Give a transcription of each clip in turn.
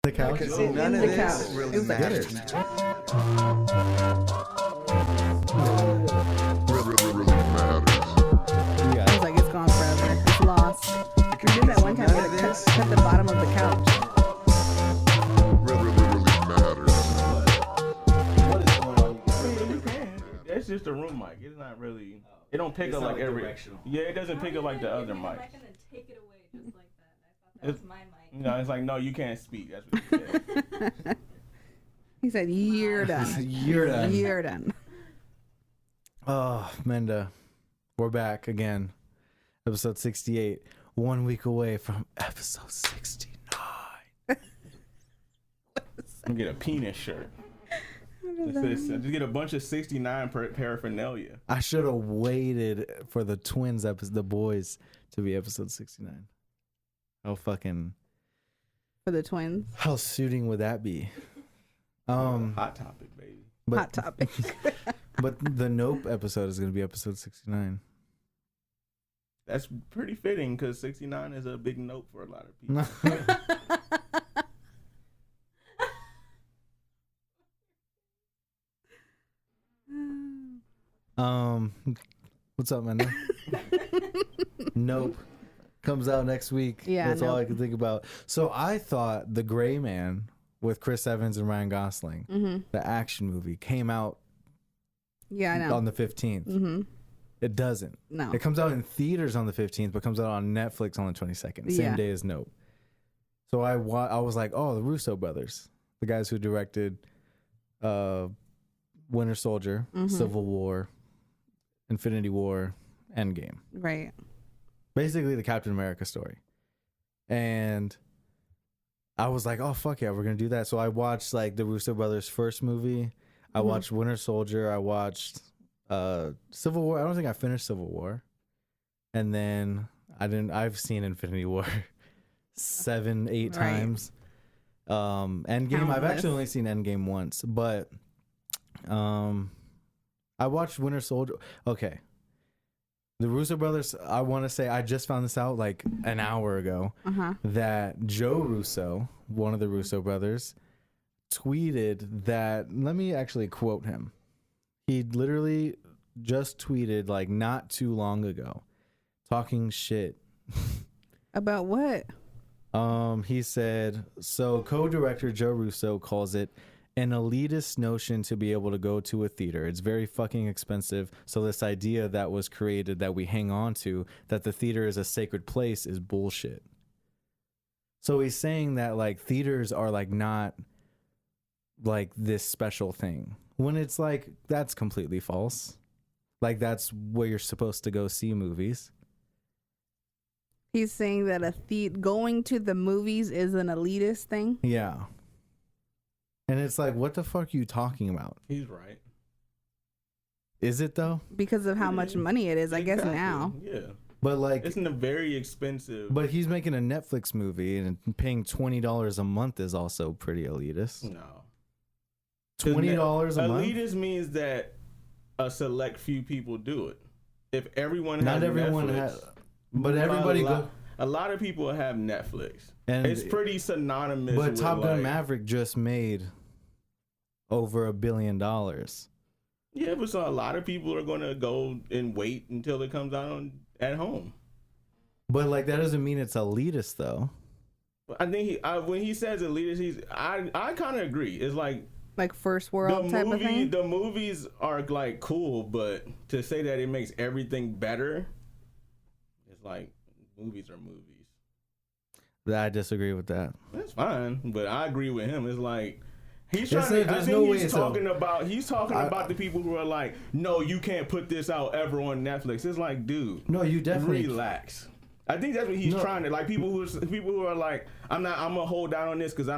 The couch. See, none of this really matters now. I was like, it's gone forever. It's lost. We did that one time. None of this Cut the bottom of the couch. It's just a room mic. It's not really. It don't pick up like every. Yeah, it doesn't pick up like the other I'm mics. not gonna take it away just like that. I thought that was my mic. No, it's like no, you can't speak. That's what he said. He said, "You're done. You're done. You're done." Oh, Menda, we're back again. Episode 68. 1 week away from episode 69. I'm get a penis shirt. Just get a bunch of 69 paraphernalia. I should have waited for the twins episode, the boys, to be episode 69. How fucking For the twins. how suiting would that be? Hot topic, baby. But, Hot topic. but the Nope episode is going to be episode 69. That's pretty fitting because 69 is a big nope for a lot of people. What's up, man? Nope. Comes out next week. Yeah, That's all I Nope. can think about. So I thought The Gray Man with Chris Evans and Ryan Gosling, the action movie, came out Yeah, I know. on the 15th. Mm-hmm. It doesn't. No. It comes out in theaters on the 15th, but comes out on Netflix on the 22nd. Same Yeah. day as Nope. So I was like, oh, the Russo Brothers, the guys who directed Winter Soldier, Civil War, Infinity War, Endgame. Right. Basically the Captain America story. And I was like, oh, fuck yeah, we're going to do that. So I watched like the Russo Brothers' first movie. I watched Winter Soldier. I watched Civil War. I don't think I finished Civil War. And then I've seen Infinity War 7-8 times. Endgame, I've Countless. actually only seen Endgame once, but I watched Winter Soldier. Okay. The Russo Brothers, I want to say, I just found this out like an hour ago, that Joe Russo, one of the Russo brothers, tweeted that, let me actually quote him. He literally just tweeted like not too long ago, talking shit. About what? He said, so co-director Joe Russo calls it an elitist notion to be able to go to a theater. It's very fucking expensive. So this idea that was created that we hang on to, that the theater is a sacred place, is bullshit. So he's saying that like theaters are like not like this special thing, when it's like that's completely false. Like that's where you're supposed to go see movies. He's saying that going to the movies is an elitist thing. Yeah. And it's like, what the fuck are you talking about? He's right. Is it though? Because of how much money it is, I guess now. Yeah. But like, It's a very expensive. but he's making a Netflix movie and paying $20 a month is also pretty elitist. No. $20 a month? Elitist means that a select few people do it. If everyone has Not everyone Netflix, has, but everybody a lot of people have Netflix. And it's pretty synonymous. But with Top Gun like, Maverick just made over $1 billion. Yeah, but so a lot of people are going to go and wait until it comes out at home. But like that doesn't mean it's elitist though. I think when he says elitist, I kind of agree. It's like first world type of thing. The movies are like cool, but to say that it makes everything better, it's like movies are movies. I disagree with that. That's fine, but I agree with him. It's like he's It's trying. like, I there's think no way he's it's talking about the people who are like, no, you can't put this out ever on Netflix. It's like, dude, No, you definitely relax. I think that's what he's trying to like. People who are like, I'm gonna hold down on this because I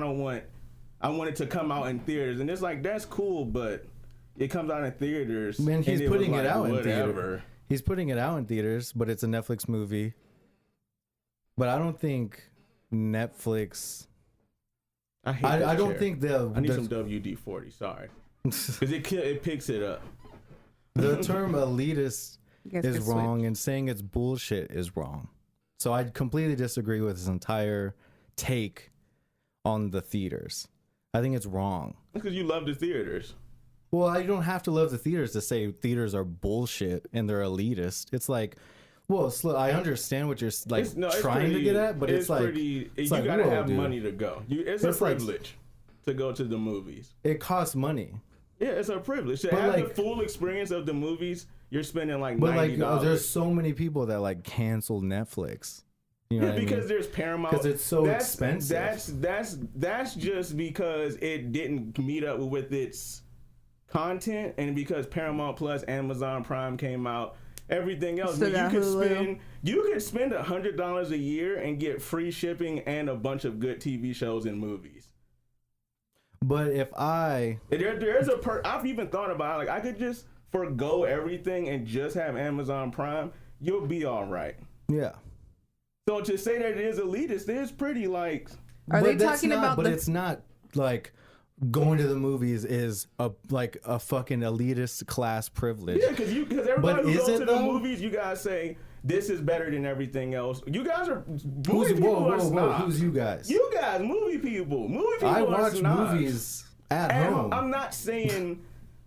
want it to come out in theaters, and it's like that's cool, but it comes out in theaters. Man, he's and putting was it like, out in whatever. theater. He's putting it out in theaters, but it's a Netflix movie. But I don't think Netflix. I don't think I need some WD-40. Sorry, because it picks it up. the term elitist Guess is it's wrong, and saying it's bullshit is wrong. So I completely disagree with his entire take on the theaters. I think it's wrong. Because you love the theaters. Well, I don't have to love the theaters to say theaters are bullshit and they're elitist. It's like, well, I understand what you're like trying to get at, but it's like you like, gotta have dude. money to go. It's a privilege to go to the movies. It costs money. Yeah, it's a privilege to have the full experience of the movies. You're spending like $90. There's so many people that like cancel Netflix. You know what because I mean? there's Paramount. Because it's so expensive. That's just because it didn't meet up with its content, and because Paramount Plus, Amazon Prime came out, everything else. You could spend $100 a year and get free shipping and a bunch of good TV shows and movies. But if I've even thought about it, like I could just forgo everything and just have Amazon Prime, you'll be all right. Yeah. So to say that it is elitist is pretty like. Are they talking about? But it's not like going to the movies is a fucking elitist class privilege. Yeah, because everybody who goes to the movies, you guys say this is better than everything else. You guys are movie people are snobs. Who's you guys? You guys, movie people. Movie people I are watch snobs. Movies at home. I'm not saying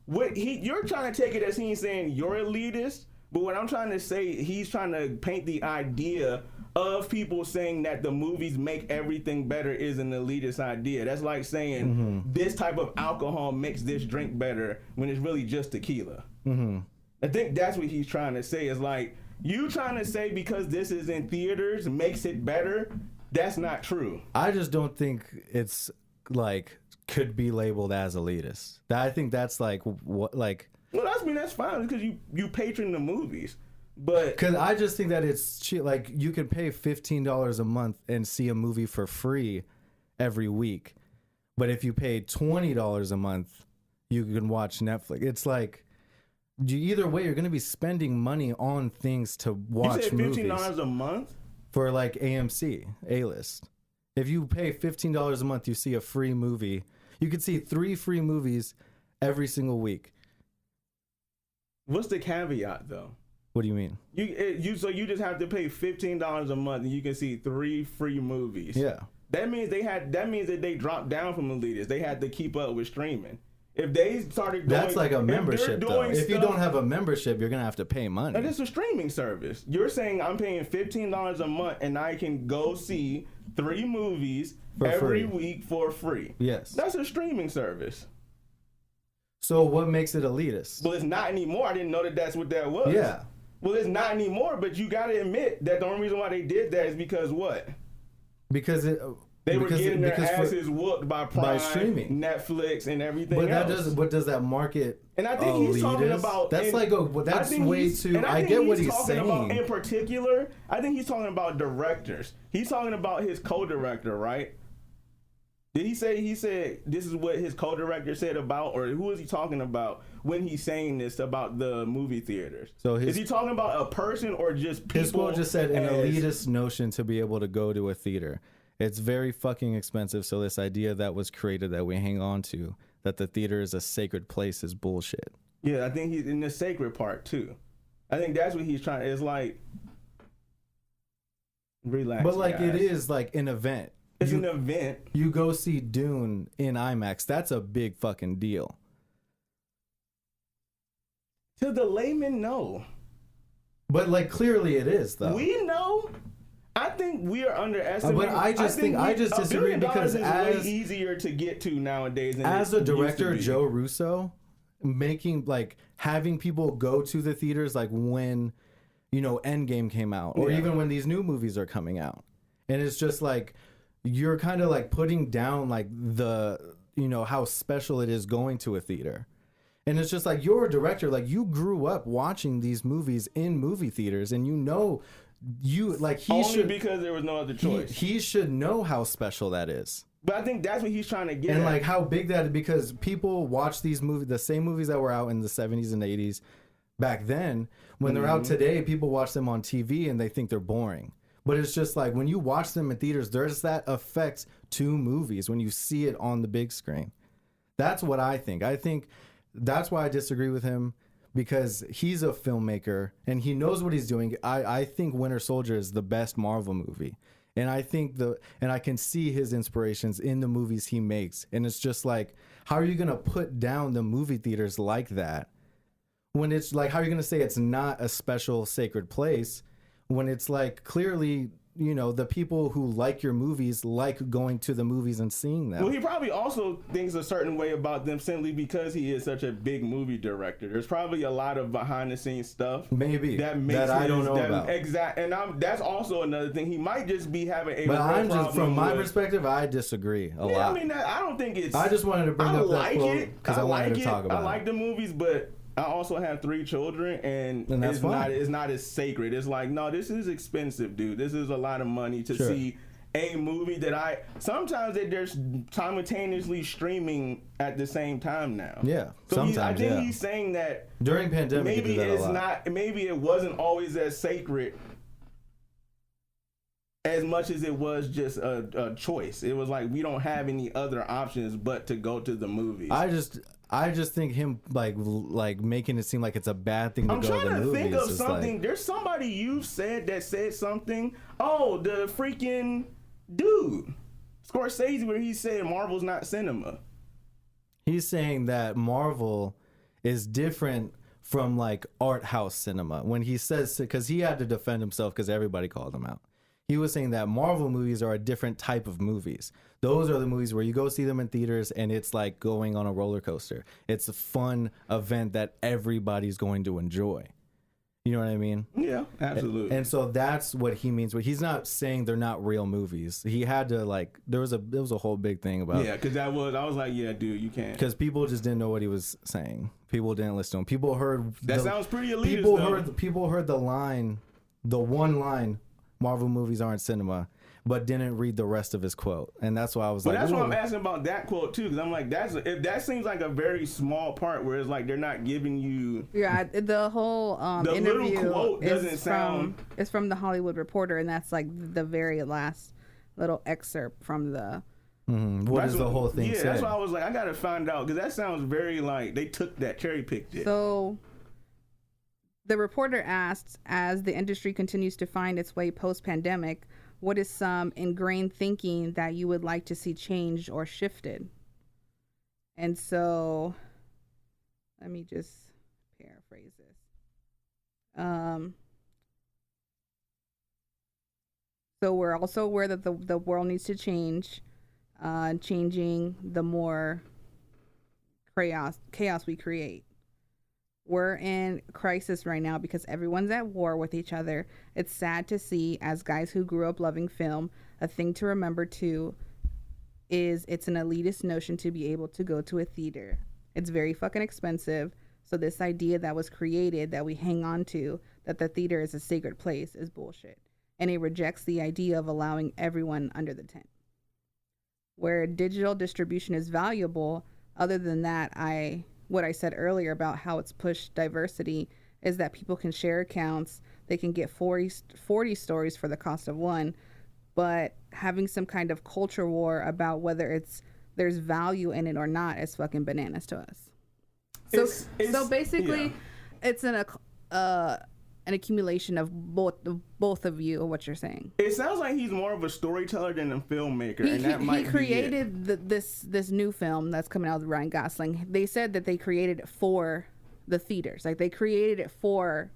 what you're trying to take it as he's saying you're elitist, but what I'm trying to say, he's trying to paint the idea of people saying that the movies make everything better is an elitist idea. That's like saying this type of alcohol makes this drink better when it's really just tequila. I think that's what he's trying to say, is like, you trying to say because this is in theaters makes it better. That's not true. I just don't think it's like could be labeled as elitist. I think that's like what like. Well, that's fine because you patron the movies. But because I just think that it's cheap. Like you can pay $15 a month and see a movie for free every week, but if you pay $20 a month, you can watch Netflix. It's like either way, you're going to be spending money on things to watch. You said movies $15 a month for like AMC A-list. If you pay $15 a month, you see a free movie. You could see 3 free movies every single week. What's the caveat though? What do you mean? So you just have to pay $15 a month and you can see 3 free movies. Yeah. That means that they dropped down from elitist. They had to keep up with streaming. If they started doing, that's like a membership though. If you don't have a membership, you're gonna have to pay money. And it's a streaming service. You're saying I'm paying $15 a month and I can go see 3 movies every week for free. Yes. That's a streaming service. So what makes it elitist? Well, it's not anymore. I didn't know that's what that was. Yeah. Well, it's not anymore, but you got to admit that the only reason why they did that is because what? Because they were getting their asses whooped by Prime, by streaming, Netflix, and everything but else. That doesn't. What does that market? And I think he's talking about. That's like a. That's way too. I get what he's saying. About, in particular, I think he's talking about directors. He's talking about his co-director, right? Did he say? He said this is what his co-director said about, or who is he talking about when he's saying this about the movie theaters? So is he talking about a person or just people? His quote just said an elitist notion to be able to go to a theater. It's very fucking expensive. So this idea that was created that we hang on to, that the theater is a sacred place, is bullshit. Yeah, I think he's in the sacred part too. I think that's what he's trying. It's like relax. But like guys. It is like an event. It's an event. You go see Dune in IMAX. That's a big fucking deal. To the layman, no. But like clearly it is though. We know. I think we are underestimating. But I just disagree because it's way easier to get to nowadays. Than as a director, Joe Russo, having people go to the theaters like when, Endgame came out, or even when these new movies are coming out, and it's just like you're kind of like putting down like the how special it is going to a theater. And it's just like you're a director, like you grew up watching these movies in movie theaters, and because there was no other choice. He should know how special that is. But I think that's what he's trying to get and at. like how big that is, because people watch these movies, the same movies that were out in the 70s and 80s back then. When they're out today, people watch them on TV and they think they're boring. But it's just like when you watch them in theaters, there's that effect to movies when you see it on the big screen. That's what I think. I think that's why I disagree with him, because he's a filmmaker and he knows what he's doing. I think Winter Soldier is the best Marvel movie. And I think I can see his inspirations in the movies he makes. And it's just like, how are you going to put down the movie theaters like that? When it's like, how are you going to say it's not a special sacred place when it's like clearly, you know, the people who like your movies like going to the movies and seeing them. Well, he probably also thinks a certain way about them simply because he is such a big movie director. There's probably a lot of behind the scenes stuff maybe that makes I don't know about. Exact, and that's also another thing. He might just be having a. But I'm just problem from my with, perspective, I disagree a lot. I mean, I don't think it's. I just wanted to bring up that quote because I wanted to it. talk about it. I like the movies, but I also have 3 children, and that's fine. It's not as sacred. It's like, no, this is expensive, dude. This is a lot of money to see a movie that sometimes they're simultaneously streaming at the same time now. Yeah, so sometimes. I think he's saying that during pandemic, maybe it's not. Maybe it wasn't always as sacred as much as it was just a choice. It was like we don't have any other options but to go to the movies. I just think him like making it seem like it's a bad thing to go to the movies. I'm trying to think of something. There's somebody you've said that said something. Oh, the freaking dude, Scorsese, where he said Marvel's not cinema. He's saying that Marvel is different from like art house cinema. When he says, because he had to defend himself because everybody called him out. He was saying that Marvel movies are a different type of movies. Those are the movies where you go see them in theaters and it's like going on a roller coaster. It's a fun event that everybody's going to enjoy. You know what I mean? Yeah, absolutely. And so that's what he means. But he's not saying they're not real movies. He had to like, there was a whole big thing about. Yeah, because I was like, yeah, dude, you can't. Because people just didn't know what he was saying. People didn't listen to him. People heard. Sounds pretty elitist. People heard the one line. Marvel movies aren't cinema, but didn't read the rest of his quote, and that's why I was like, that's why I'm asking about that quote too, because I'm like, that seems like a very small part where it's like they're not giving you. Yeah, the whole the interview little quote doesn't sound. It's from the Hollywood Reporter, and that's like the very last little excerpt from the. What is the whole thing? Yeah, that's why I was like, I gotta find out because that sounds very like they took that cherry picked it. So. The reporter asked, as the industry continues to find its way post-pandemic, what is some ingrained thinking that you would like to see changed or shifted? And so, let me just paraphrase this. So we're also aware that the world needs to change, changing the more chaos we create. We're in crisis right now because everyone's at war with each other. It's sad to see, as guys who grew up loving film, a thing to remember too is it's an elitist notion to be able to go to a theater. It's very fucking expensive. So this idea that was created that we hang on to, that the theater is a sacred place, is bullshit. And it rejects the idea of allowing everyone under the tent. Where digital distribution is valuable, other than that, what I said earlier about how it's pushed diversity is that people can share accounts. They can get 40 stories for the cost of one, but having some kind of culture war about whether there's value in it or not is fucking bananas to us. So basically, it's an accumulation of both of you, what you're saying. It sounds like he's more of a storyteller than a filmmaker, and that might be it. He created this new film that's coming out with Ryan Gosling. They said that they created it for the theaters, like they created it for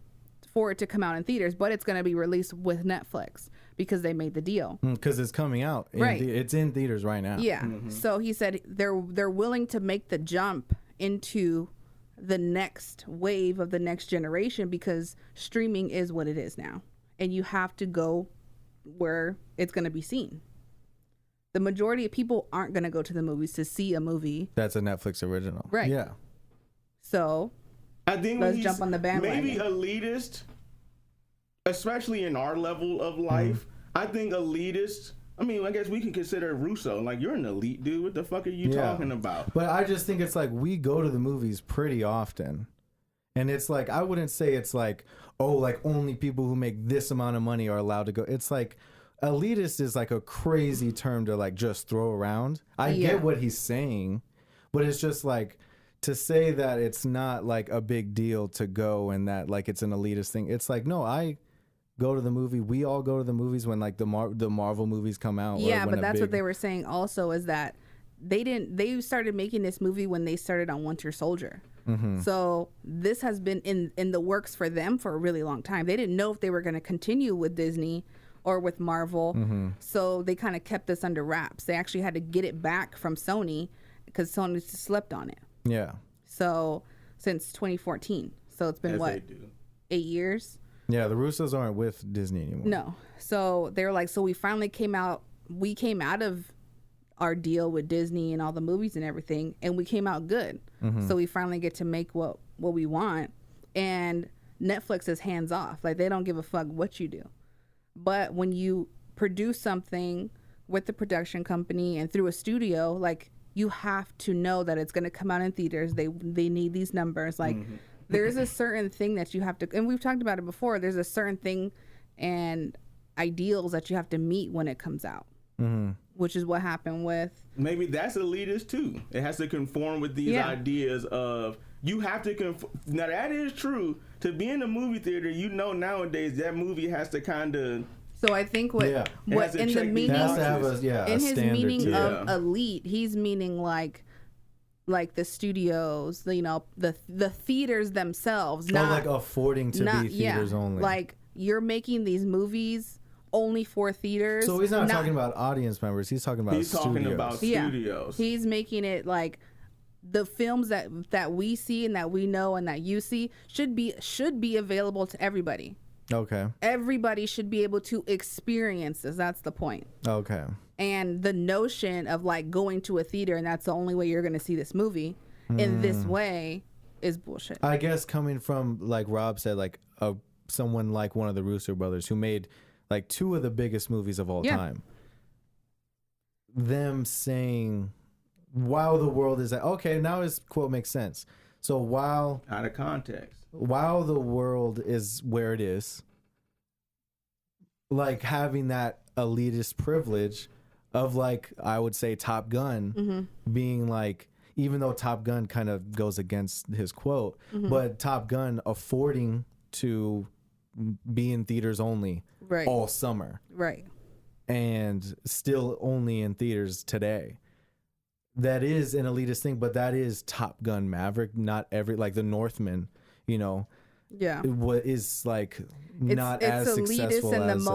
it to come out in theaters, but it's going to be released with Netflix because they made the deal. Because it's coming out, right? It's in theaters right now. Yeah. So he said they're willing to make the jump into the next wave of the next generation because streaming is what it is now, and you have to go where it's going to be seen. The majority of people aren't going to go to the movies to see a movie that's a Netflix original, right? Yeah. So I think let's jump on the bandwagon. Maybe elitist, especially in our level of life. I think elitist. I mean, I guess we can consider Russo. Like, you're an elite dude. What the fuck are you talking about? But I just think it's like we go to the movies pretty often. And it's like, I wouldn't say it's like, oh, like only people who make this amount of money are allowed to go. It's like, elitist is like a crazy term to like just throw around. I get what he's saying, but it's just like to say that it's not like a big deal to go and that like it's an elitist thing. It's like, no, I go to the movie. We all go to the movies when like the Marvel movies come out. Yeah, or when but that's what big... they were saying also is that they started making this movie when they started on Winter Soldier. So this has been in the works for them for a really long time. They didn't know if they were going to continue with Disney or with Marvel. So they kind of kept this under wraps. They actually had to get it back from Sony because Sony slept on it. Yeah. So since 2014. So it's been As what? they do. 8 years? Yeah, the Russos aren't with Disney anymore. No. So they were like, so we finally came out of our deal with Disney and all the movies and everything, and we came out good. So we finally get to make what we want. And Netflix is hands off. Like, they don't give a fuck what you do. But when you produce something with the production company and through a studio, like, you have to know that it's going to come out in theaters. They need these numbers. Like, there's a certain thing that you have to, and we've talked about it before, there's a certain thing and ideals that you have to meet when it comes out. Which is what happened with... Maybe that's elitist too. It has to conform with these ideas of... You have to conform. Now, that is true. To be in the movie theater, you know nowadays that movie has to kind of... So I think what in the meaning... It has to have in his meaning too. of elite, he's meaning like the studios, the theaters themselves. Not like affording to be theaters only. Like, you're making these movies... only for theaters. So he's not talking about audience members. He's talking about studios. Studios. He's making it like the films that we see and that we know and that you see should be available to everybody. Okay. Everybody should be able to experience this. That's the point. Okay. And the notion of like going to a theater and that's the only way you're going to see this movie in this way is bullshit. I guess coming from, like Rob said, like someone like one of the Russo brothers who made like 2 of the biggest movies of all time. Them saying, while the world is... Okay, now his quote makes sense. So while... Out of context. While the world is where it is, like having that elitist privilege of like, I would say Top Gun being like... Even though Top Gun kind of goes against his quote, but Top Gun affording to be in theaters only all summer. Right. And still only in theaters today. That is an elitist thing, but that is Top Gun Maverick. Not every, like the Northman, Yeah. What is like not as successful as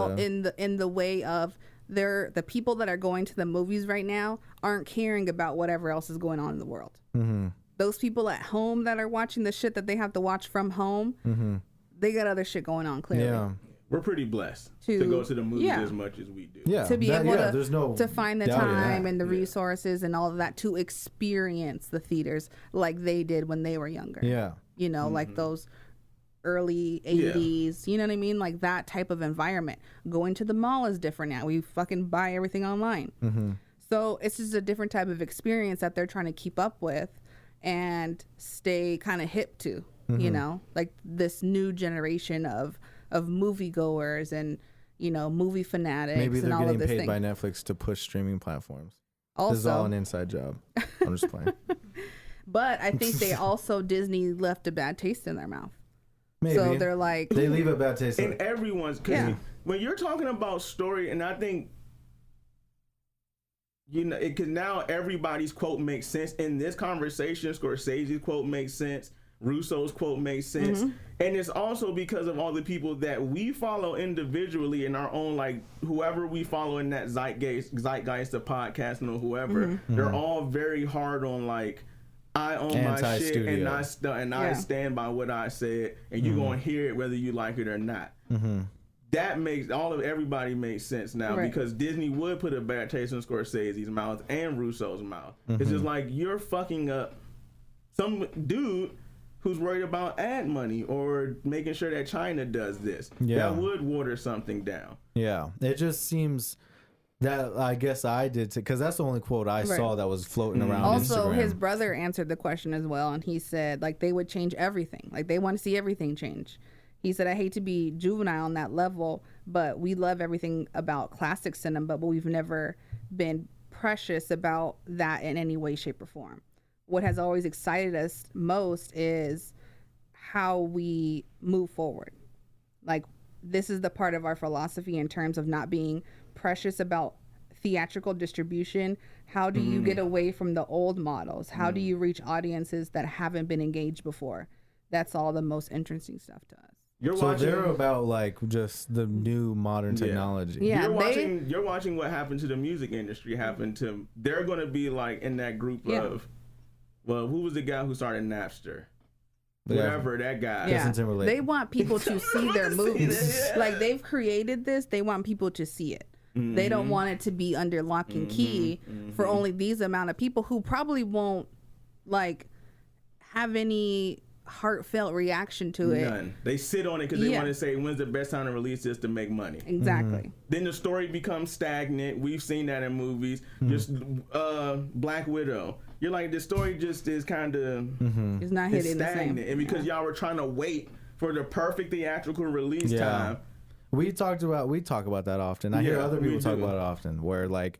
in the way of the people that are going to the movies right now aren't caring about whatever else is going on in the world. Those people at home that are watching the shit that they have to watch from home, they got other shit going on, clearly. Yeah. We're pretty blessed to go to the movies as much as we do. Yeah. To be able to find the time that. and the resources and all of that to experience the theaters like they did when they were younger. Yeah. Like those early 80s, you know what I mean? Like that type of environment. Going to the mall is different now. We fucking buy everything online. So it's just a different type of experience that they're trying to keep up with and stay kind of hip to, like this new generation of moviegoers and movie fanatics. Maybe they're and all getting of this paid by Netflix to push streaming platforms. Also, this is all an inside job. I'm just playing. But I think they also Disney left a bad taste in their mouth. Maybe. So they're like, they leave a bad taste in everyone's. Because when you're talking about story, and I think because now everybody's quote makes sense in this conversation. Scorsese's quote makes sense. Russo's quote makes sense. And it's also because of all the people that we follow individually in our own, like whoever we follow in that zeitgeist of podcasting or whoever, they're all very hard on like, I own my shit and I stand by what I said, and you're gonna hear it whether you like it or not. That makes everybody makes sense now because Disney would put a bad taste in Scorsese's mouth and Russo's mouth. It's just like you're fucking up some dude who's worried about ad money or making sure that China does this. That would water something down. Yeah, it just seems that I guess I did too, because that's the only quote I saw that was floating around. Also, Instagram. his brother answered the question as well, and he said like they would change everything. Like they want to see everything change. He said, I hate to be juvenile on that level, but we love everything about classic cinema, but we've never been precious about that in any way, shape, or form. What has always excited us most is how we move forward. Like this is the part of our philosophy in terms of not being precious about theatrical distribution. How do you get away from the old models? How do you reach audiences that haven't been engaged before? That's all the most interesting stuff to us. They're about like just the new modern technology. Yeah, you're watching what happened to the music industry happen to. They're gonna be like in that group of, well, who was the guy who started Napster? Whatever that guy. Yeah, they want people to see their movies. Like they've created this, they want people to see it. They don't want it to be under lock and key for only these amount of people who probably won't like have any heartfelt reaction to it. None. They sit on it because they want to say when's the best time to release this to make money. Exactly. Then the story becomes stagnant. We've seen that in movies. Just Black Widow. You're like, the story just is kind of it's not hitting stagnant. the same. And because y'all were trying to wait for the perfect theatrical release time. We talk about that often. I hear other people talk about it often, where like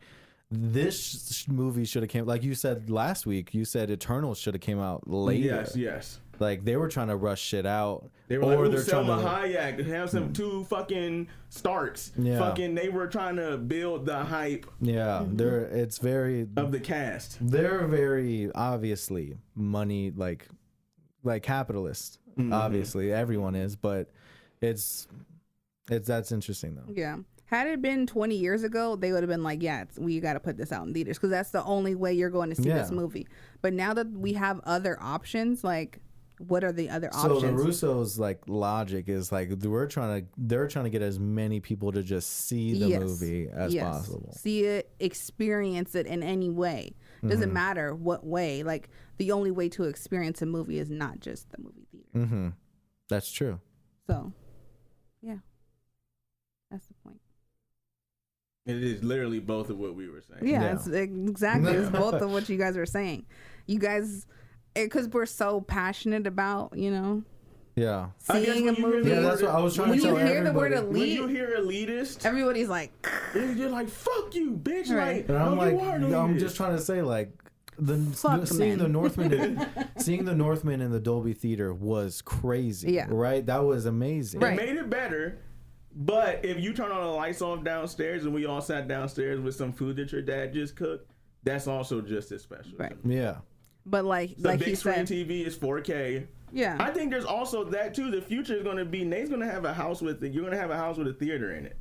this movie should have came, like you said last week, you said Eternals should have came out later. Yes. Like they were trying to rush shit out. They were like, Selma Hayek, have some two fucking Starks. Fucking, they were trying to build the hype. Yeah, it's very of the cast. They're very obviously money like capitalist. Obviously, everyone is, but it's that's interesting though. Yeah. Had it been 20 years ago, they would have been like, we got to put this out in theaters because that's the only way you're going to see this movie. But now that we have other options, like, what are the other options? So the Russo's like logic is like they're trying to get as many people to just see the movie as possible. See it, experience it in any way. Doesn't matter what way. Like the only way to experience a movie is not just the movie theater. That's true. So, yeah, that's the point. It is literally both of what we were saying. Yeah. It's exactly. It's both of what you guys were saying. You guys, because we're so passionate about, seeing a movie. Yeah, that's what I was trying to tell everybody. When you hear the word elite, when you hear elitist, everybody's like, you're like, fuck you, bitch. Right. Like, and I'm like, I'm just trying to say, like, seeing the Northman in the Dolby Theater was crazy. Yeah. Right? That was amazing. It made it better. But if you turn on the lights off downstairs and we all sat downstairs with some food that your dad just cooked, that's also just as special. Right. Yeah. But like big screen TV is 4K. Yeah. I think there's also that too. The future is going to be Nate's going to have a house with it. You're going to have a house with a theater in it,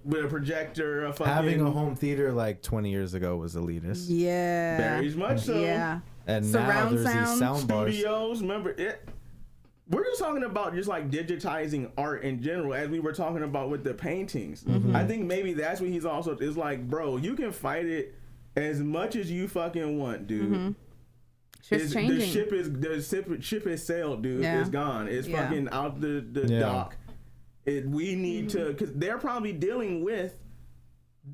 with a projector. Having a home theater like 20 years ago was elitist. Yeah. Very much so. Yeah. And surround now there's these sound bars. Studios. Remember it. We're just talking about just like digitizing art in general, as we were talking about with the paintings. I think maybe that's what he's also is like, bro. You can fight it as much as you fucking want, dude. Shit's changing. The ship has sailed, dude. Yeah. It's gone. It's fucking out the dock. We need to, because they're probably dealing with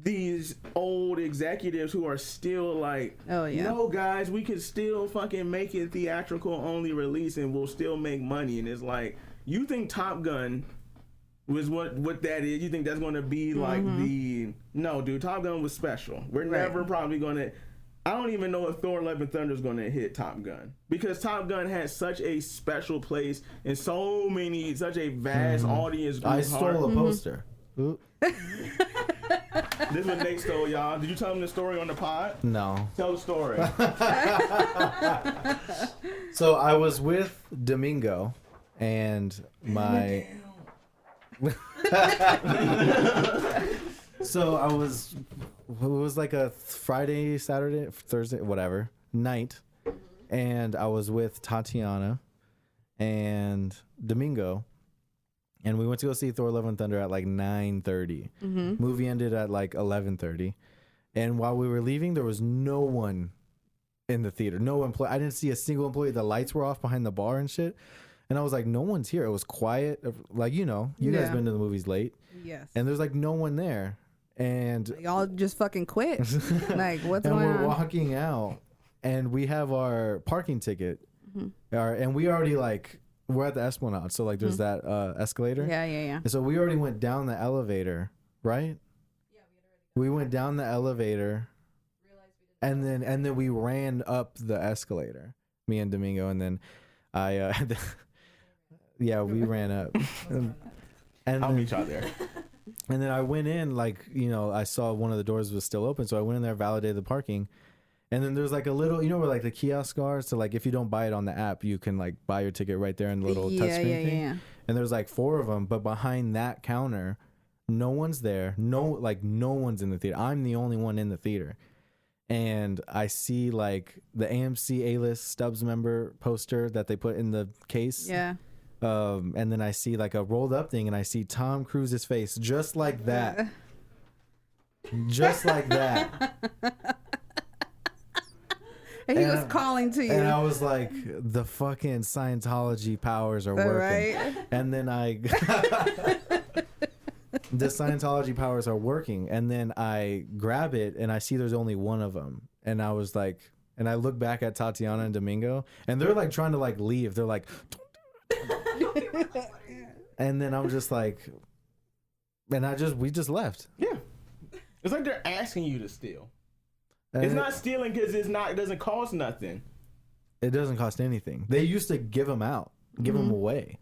these old executives who are still like, no guys, we can still fucking make it theatrical only release and we'll still make money. And it's like, you think Top Gun was what that is? You think that's going to be like no, dude, Top Gun was special. We're never probably going to, I don't even know if Thor Love and Thunder is going to hit Top Gun, because Top Gun has such a special place and such a vast audience. I stole a poster. This one Nate stole, y'all. Did you tell him the story on the pod? No. Tell the story. So I was with Domingo and my... So it was like a Friday, Saturday, Thursday, whatever, night. And I was with Tatiana and Domingo. And we went to go see Thor Love and Thunder at like 9:30. Movie ended at like 11:30. And while we were leaving, there was no one in the theater. No employee. I didn't see a single employee. The lights were off behind the bar and shit. And I was like, no one's here. It was quiet. Like, you guys been to the movies late. Yes. And there's like no one there. And y'all just fucking quit. Like, what's and going on? we're walking out and we have our parking ticket. And we already we're at the Esplanade, so like there's that escalator. Yeah. And so we already went down the elevator, right? Yeah, we went down the elevator, and then we ran up the escalator, me and Domingo, and then I, we ran up, And I'll then, meet y'all there. and then I went in, like, you know, I saw one of the doors was still open, so I went in there, validated the parking. And then there's like a little, you know, where like the kiosk are. So like if you don't buy it on the app, you can like buy your ticket right there in the little touchscreen thing. Yeah. And there's like 4 of them, but behind that counter, no one's there. No one's in the theater. I'm the only one in the theater. And I see like the AMC A-list Stubbs member poster that they put in the case. Yeah. And then I see like a rolled up thing, and I see Tom Cruise's face just like that. Just like that. And he was calling to you. And I was like, the fucking Scientology powers are working. Right? And then the Scientology powers are working. And then I grab it and I see there's only one of them. And I was like, and I look back at Tatiana and Domingo, and they're like trying to like leave. They're like, and then I'm just like, and we just left. Yeah. It's like they're asking you to steal. And it's not stealing because it doesn't cost nothing. It doesn't cost anything. They used to give them out, give them away,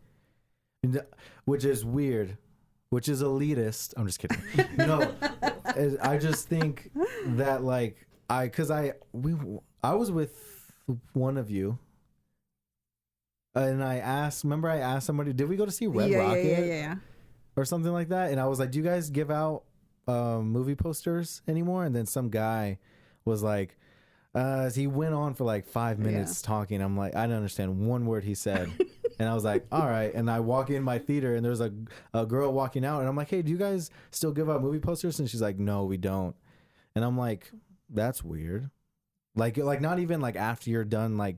which is weird, which is elitist. I'm just kidding. No, I just think that like I was with one of you, and I asked somebody, did we go to see Red Rocket? Yeah. Or something like that, and I was like, do you guys give out movie posters anymore? And then some guy was like, he went on for like 5 minutes talking. I'm like, I didn't understand one word he said. And I was like, all right. And I walk in my theater, and there's a girl walking out, and I'm like, hey, do you guys still give out movie posters? And she's like, no, we don't. And I'm like, that's weird. Like not even like after you're done, like,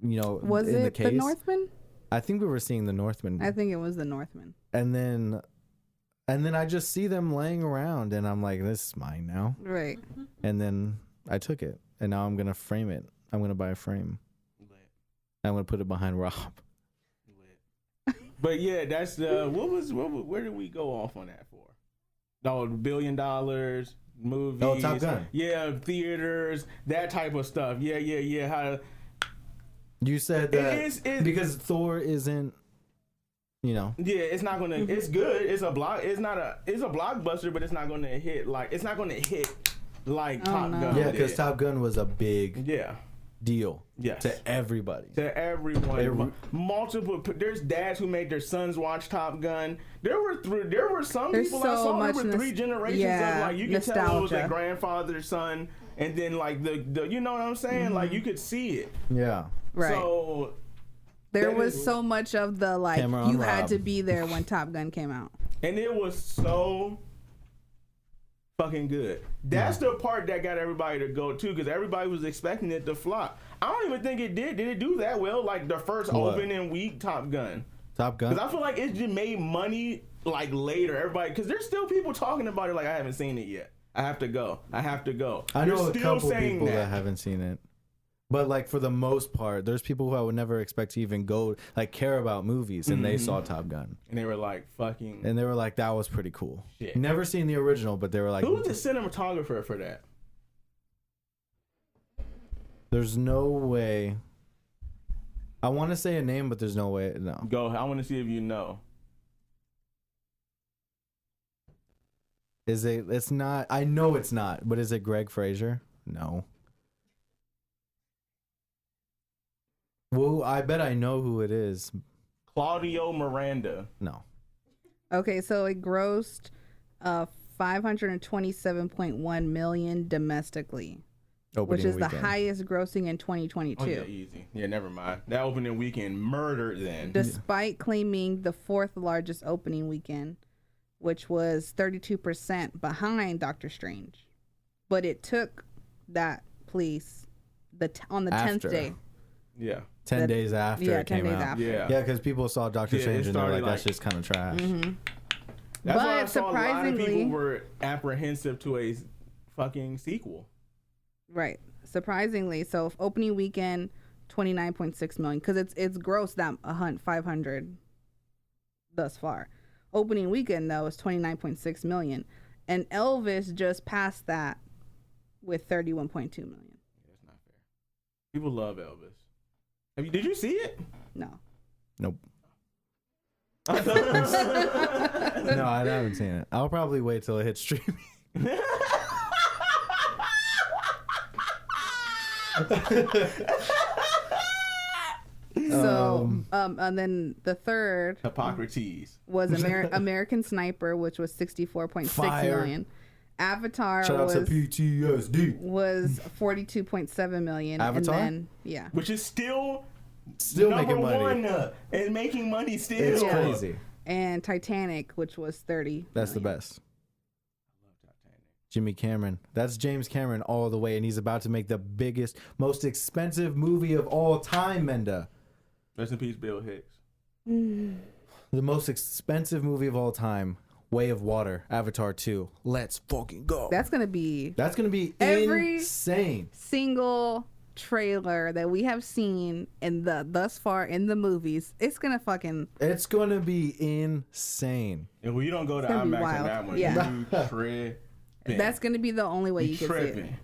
you know, Was in it the case. the Northman? I think we were seeing the Northman. I think it was the Northman. And then I just see them laying around, and I'm like, this is mine now. Right. And then I took it, and now I'm gonna frame it. I'm gonna buy a frame. Lit. I'm gonna put it behind Rob. Lit. But yeah, that's where did we go off on that for? No, $1 billion movies. Oh, Top Gun. Yeah, theaters, that type of stuff. Yeah. How You said that because Thor isn't, you know. Yeah, it's not gonna. It's good. It's a blockbuster, but it's not gonna hit like Top Gun. Yeah, because Top Gun was a big deal. Yes. To everybody. To everyone. Multiple. There's dads who made their sons watch Top Gun. There were some people I saw. There were 3 generations of like you can tell it was a grandfather, son, and then like the you know what I'm saying? Like you could see it. Yeah. Right. So there was so much of the like you had Rob. to be there when Top Gun came out. And it was so fucking good. That's the part that got everybody to go to, because everybody was expecting it to flop. I don't even think it did. Did it do that well? Like the first opening week, Top Gun. Because I feel like it just made money like later. Everybody, because there's still people talking about it. Like I haven't seen it yet. I have to go. I know a couple people that haven't seen it. But like for the most part, there's people who I would never expect to even go like care about movies, and they saw Top Gun, and they were like fucking, and they were like, that was pretty cool. Shit. Never seen the original, but they were like, who's the cinematographer for that? There's no way. I want to say a name, but there's no way. No. Go. I want to see if you know. Is it? It's not. I know it's not. But is it Greg Fraser? No. Well, I bet I know who it is. Claudio Miranda. No. Okay, so it grossed $527.1 million domestically, which is the highest grossing in 2022. Oh, yeah, easy. Yeah, never mind. That opening weekend murdered then. Despite claiming the 4th largest opening weekend, which was 32% behind Doctor Strange. But it took that place on the 10th day. Yeah. 10 days after it came out. After. Yeah, because people saw Doctor Strange and they're like, that's just kind of trash. Mm-hmm. That's why I saw a lot of people were apprehensive to a fucking sequel. Right. Surprisingly, so opening weekend, 29.6 million, because it's grossed that 500 thus far. Opening weekend though is 29.6 million, and Elvis just passed that with 31.2 million. That's not fair. People love Elvis. Did you see it? No. Nope. No, I haven't seen it. I'll probably wait till it hits streaming. So, and then the third Hippocrates. was American Sniper, which was 64.6 Fire. million. Avatar Shout out to was PTSD. 42.7 million. Avatar? And then, yeah. Which is still Still number making money. one and making money still. It's Yeah. crazy. And Titanic, which was 30 That's the million. best. Jimmy Cameron. That's James Cameron all the way, and he's about to make the biggest, most expensive movie of all time, Menda. Rest in peace, Bill Hicks. The most expensive movie of all time, Way of Water, Avatar 2. Let's fucking go. That's going to be That's going to be Every- insane. single trailer that we have seen in thus far in the movies. It's going to fucking... It's going to be insane. And when you don't go to gonna be IMAX wild. on that one, Yeah. you tripping. That's going to be the only way you can see it. tripping.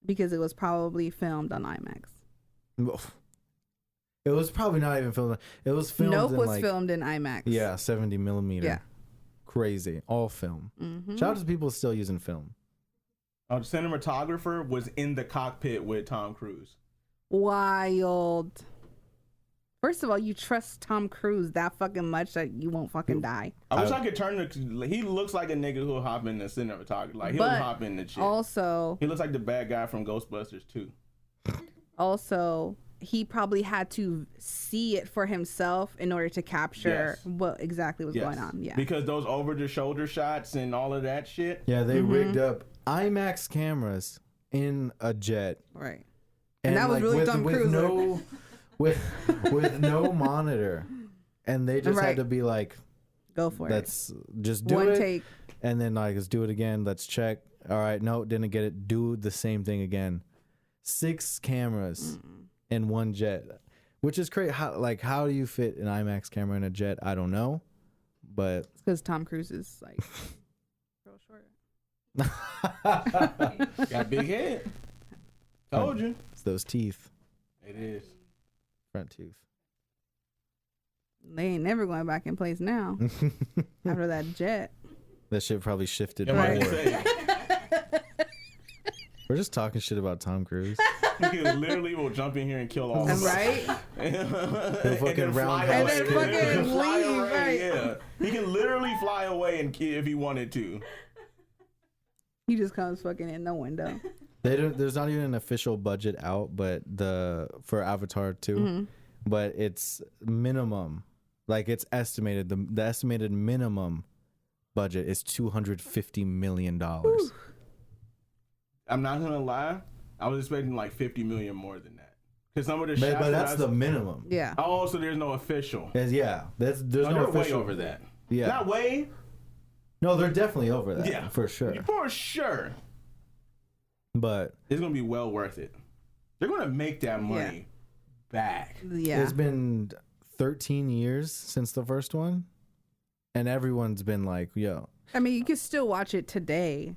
Because it was probably filmed on IMAX. It was probably not even filmed. It was filmed Nope in was like, filmed in IMAX. yeah, 70 millimeter. Yeah. Crazy. All film. Mm-hmm. Shout out to people still using film. The cinematographer was in the cockpit with Tom Cruise. Wild. First of all, you trust Tom Cruise that fucking much that you won't fucking die. I wish I could turn the. He looks like a nigga who'll hop in the cinematography. Like he'll But hop in the shit. Also, He looks like the bad guy from Ghostbusters too. he probably had to see it for himself in order to capture Yes. what exactly was going on. Yeah. Because those over the shoulder shots and all of that shit. Yeah, they rigged up IMAX cameras in a jet. Right. And that was really Tom Cruise. No, with no monitor. And they just Right. had to be like, Go for it. let's just do One it. take. And then like, let's do it again. Let's check. All right, no, didn't get it. Do the same thing again. 6 cameras in one jet, which is crazy. How do you fit an IMAX camera in a jet? I don't know, but It's because Tom Cruise is like real short. Got big head. Told you. it's those teeth, It is. front tooth. They ain't never going back in place now after that jet. That shit probably shifted Yeah, Right. more. say, We're just talking shit about Tom Cruise. he could literally will jump in here and kill all of us. Right? and fucking then fly roundhouse away. kick. And then fucking Fly leave, away, right. Yeah, he can literally fly away and if he wanted to. He just comes fucking in the window. There's not even an official budget out, but for Avatar 2, but it's minimum, like it's estimated. The estimated minimum budget is $250 million. I'm not gonna lie, I was expecting like 50 million more than that. Cause some of the shots. But that's that the minimum. Yeah. Oh, so there's no official. There's no They're way official. over that. Yeah. Not way. No, they're definitely over that. Yeah, for sure. For sure. But It's gonna be well worth it. They're gonna make that money back. Yeah. it's been 13 years since the first one, and everyone's been like, "Yo, I mean, you can still watch it today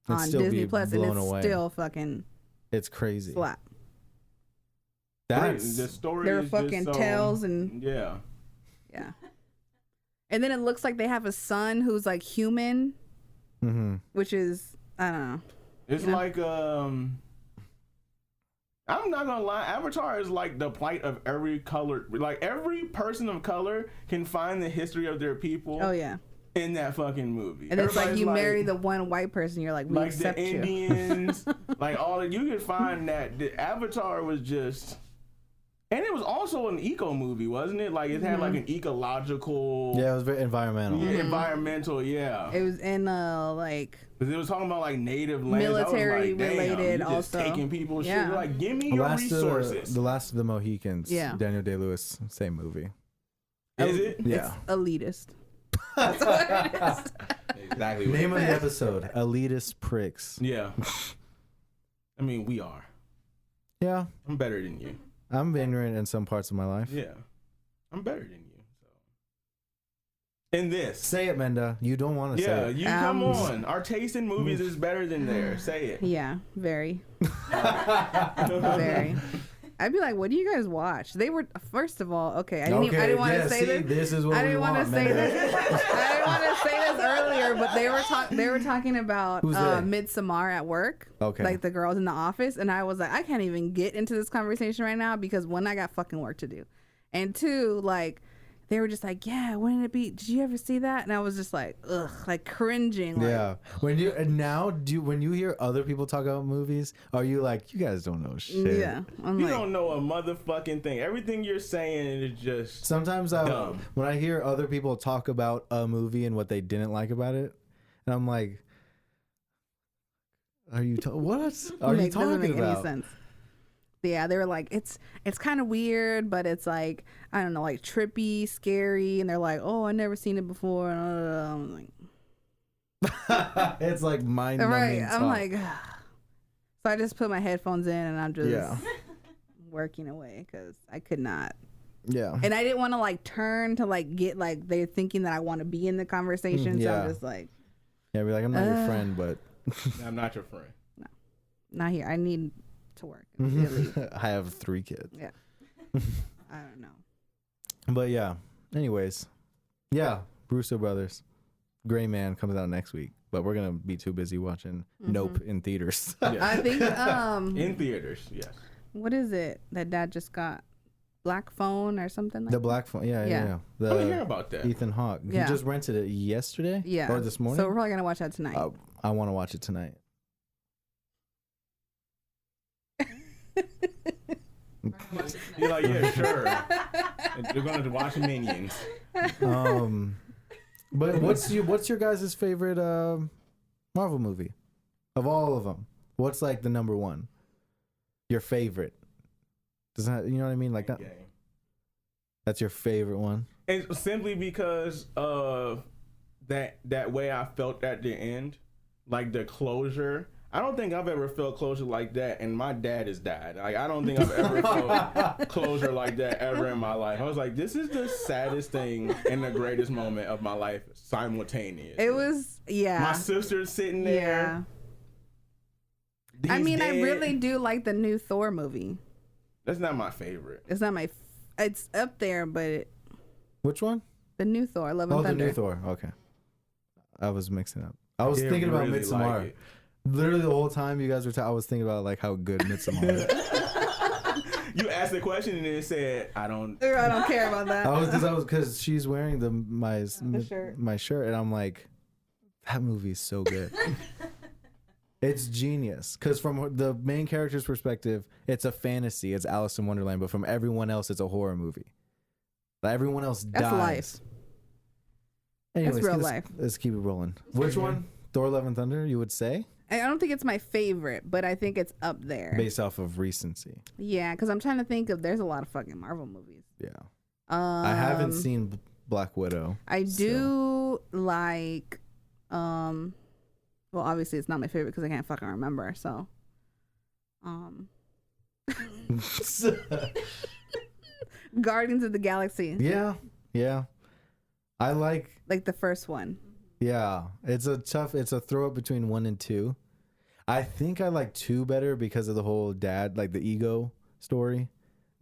it'd on still Disney be Plus, and blown it's away." still fucking It's crazy. slap. That's the story. There are is fucking just so, tails and yeah. yeah. And then it looks like they have a son who's like human, which is I don't know. It's You know? like I'm not gonna lie, Avatar is like the plight of every color. Like every person of color can find the history of their people Oh yeah. in that fucking movie. And it's like Everybody's you marry the one white person, you're like, we like the accept you. Indians, like all you could find that the Avatar was just, and it was also an eco movie, wasn't it? Like it had like an ecological, yeah, it was very environmental. environmental, yeah. It was in like Because it was talking about like native lands. Military I was like, damn, related you just also. taking people's Yeah. shit. You're like, give me your resources. The Last of the Mohicans. Yeah. Daniel Day-Lewis, same movie. Is it? Yeah. it's elitist. Exactly. Name of the episode: Elitist Pricks. Yeah. I mean, we are. Yeah, I'm better than you. I'm ignorant in some parts of my life. Yeah. I'm better than you. So. In this. Say it, Menda. You don't want to Yeah, say it. you come on. Our taste in movies is better than theirs. Say it. Yeah, very. Very. I'd be like, what do you guys watch? They were, first of all, okay, I didn't want to say this. This is what I we didn't want to say this. I didn't want to say this earlier, but they were talking about Midsommar at work. Okay. Like the girls in the office, and I was like, I can't even get into this conversation right now because one, I got fucking work to do, and two, like. They were just like, yeah, wouldn't it be? Did you ever see that? And I was just like, ugh, like cringing. Like, yeah. When you hear other people talk about movies, are you like, you guys don't know shit? Yeah. You don't know a motherfucking thing. Everything you're saying is just sometimes dumb. When I hear other people talk about a movie and what they didn't like about it, and I'm like, what are you talking doesn't make about? any sense. Yeah, they were like, it's kind of weird, but it's like, I don't know, like trippy, scary, and they're like, oh, I never seen it before. I'm like, it's like mind-numbing right. I'm like, so I just put my headphones in and I'm just working away because I could not. Yeah. And I didn't want to like turn to like get like they're thinking that I want to be in the conversation. So I'm just like, yeah, be like, I'm not your friend, but I'm not your friend. No, not here. I need to work. I have 3 kids. Yeah. I don't know. But yeah. Anyways. Yeah. Russo Brothers. Gray Man comes out next week. But we're gonna be too busy watching Nope in theaters. I think in theaters, yes. What is it that Dad just got? Black Phone or something like that? The Black Phone. Yeah. I didn't hear about that. Ethan Hawke. He just rented it yesterday. Yeah. Or this morning. So we're probably gonna watch that tonight. I want to watch it tonight. You're like, yeah, sure. You're going to watch Minions. But what's your guys' favorite Marvel movie of all of them? What's like the number one? Your favorite? Does that, you know what I mean? Like that. That's your favorite one. And simply because of that way I felt at the end, like the closure. I don't think I've ever felt closure like that, and my dad has died. Like, I don't think I've ever felt closure like that ever in my life. I was like, this is the saddest thing and the greatest moment of my life simultaneous. It was, yeah. My sister's sitting there. Yeah. I mean, dead. I really do like the new Thor movie. That's not my favorite. It's not my, it's up there, but. Which one? The new Thor, Love and Thunder. Oh, the new Thor. Okay. I was mixing up. I was thinking about really Midsommar. like Literally the whole time you guys were talking, I was thinking about like how good Midsommar is. You asked the question and then said, I don't care about that. Because she's wearing my shirt, and I'm like, that movie is so good. It's genius. Because from the main character's perspective, it's a fantasy. It's Alice in Wonderland, but from everyone else, it's a horror movie. Like, everyone else dies. That's life. Anyways, That's real life. Let's keep it rolling. Which one? Thor: Love and Thunder, you would say? I don't think it's my favorite, but I think it's up there. Based off of recency. Yeah, because I'm trying to think of, there's a lot of fucking Marvel movies. Yeah. I haven't seen Black Widow. I do like, well, obviously it's not my favorite because I can't fucking remember, so. Guardians of the Galaxy. Yeah. I like the first one. Yeah, it's a throw up between 1 and 2. I think I like 2 better because of the whole dad, like the ego story.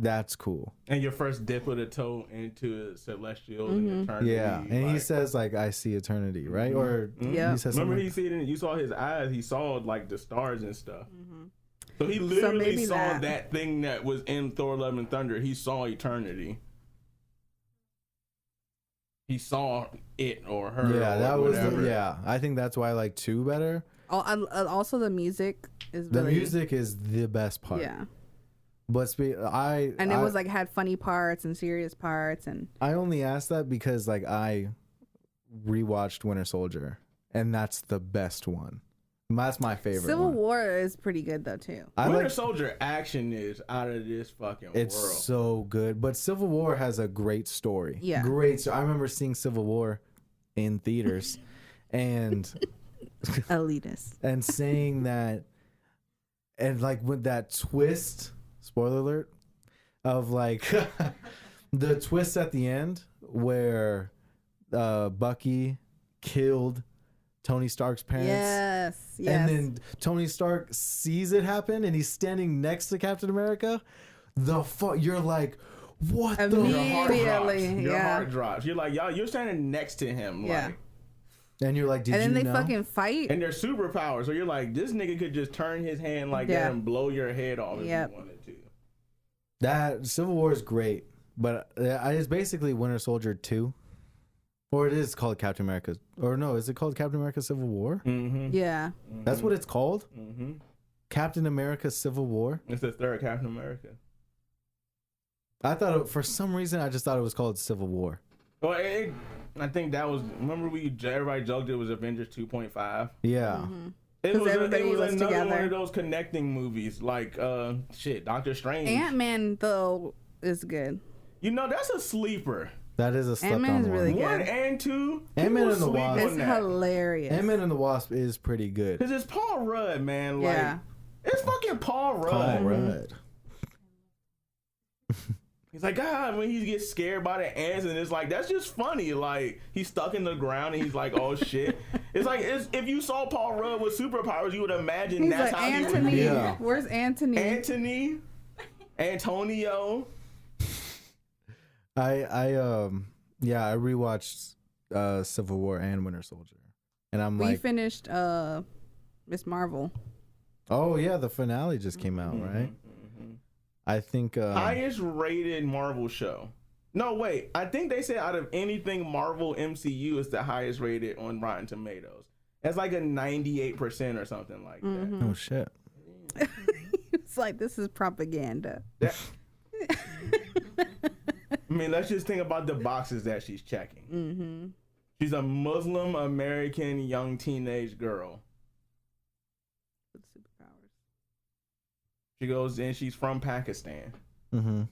That's cool. And your first dip of the toe into celestial and eternity. Yeah, and he says like, I see eternity, right? Or yeah. He says remember something. you saw his eyes. He saw like the stars and stuff. So he literally saw that thing that was in Thor: Love and Thunder. He saw eternity. He saw it or her. Yeah, that or was whatever. I think that's why I like 2 better. Also, the music is The really, music is the best part. Yeah. But it was like had funny parts and serious parts, and I only asked that because like I rewatched Winter Soldier, and that's the best one. That's my favorite. Civil one. War is pretty good though too. Winter Soldier action is out of this fucking It's world. so good, but Civil War has a great story. Yeah, great. I remember seeing Civil War in theaters, and Elitist, and saying that, and like with that twist. Spoiler alert, of like the twist at the end where Bucky killed Tony Stark's parents. Yes. And then Tony Stark sees it happen and he's standing next to Captain America. you're like, what the Immediately, Your yeah. heart drops. You're like, y'all, you're standing next to him. Yeah. Like, and you're like, did And you then they know? fucking fight. and they're superpowers. So you're like, this nigga could just turn his hand like that and blow your head off if he wanted to. That Civil War is great, but it's basically Winter Soldier 2. Or it is called Captain America. Or no, is it called Captain America Civil War? Mm-hmm. Yeah. Mm-hmm. That's what it's called? Mm-hmm. Captain America Civil War? It's the third Captain America. I thought, for some reason, I just thought it was called Civil War. Well, I think that was, remember everybody joked it was Avengers 2.5? Yeah. Mm-hmm. It was everybody was another together. one of those connecting movies, like Doctor Strange. Ant-Man, though, is good. You know, that's a sleeper. That is a slept Ant-Man on is one. really good. 1 and 2. Ant-Man people and the sleep Wasp. on It's that. hilarious. Ant-Man and the Wasp is pretty good. Cause it's Paul Rudd, man. Like, Yeah. it's fucking Paul Rudd. Paul Rudd. He's like, God, when he gets scared by the ants, and it's like, that's just funny. Like, he's stuck in the ground, and he's like, oh shit. It's like, if you saw Paul Rudd with superpowers, you would imagine He's that's like, how he would Anthony. be. Yeah. Where's Anthony? Antonio. I rewatched Civil War and Winter Soldier, and I'm We like, finished Miss Marvel. oh yeah, the finale just came out, right? I think Highest rated Marvel show. No, wait. I think they said out of anything Marvel MCU is the highest rated on Rotten Tomatoes. That's like a 98% or something like that. oh shit. It's like, this is propaganda. I mean, let's just think about the boxes that she's checking. Mm-hmm. She's a Muslim American young teenage girl. With superpowers. She goes in, she's from Pakistan. Mm-hmm.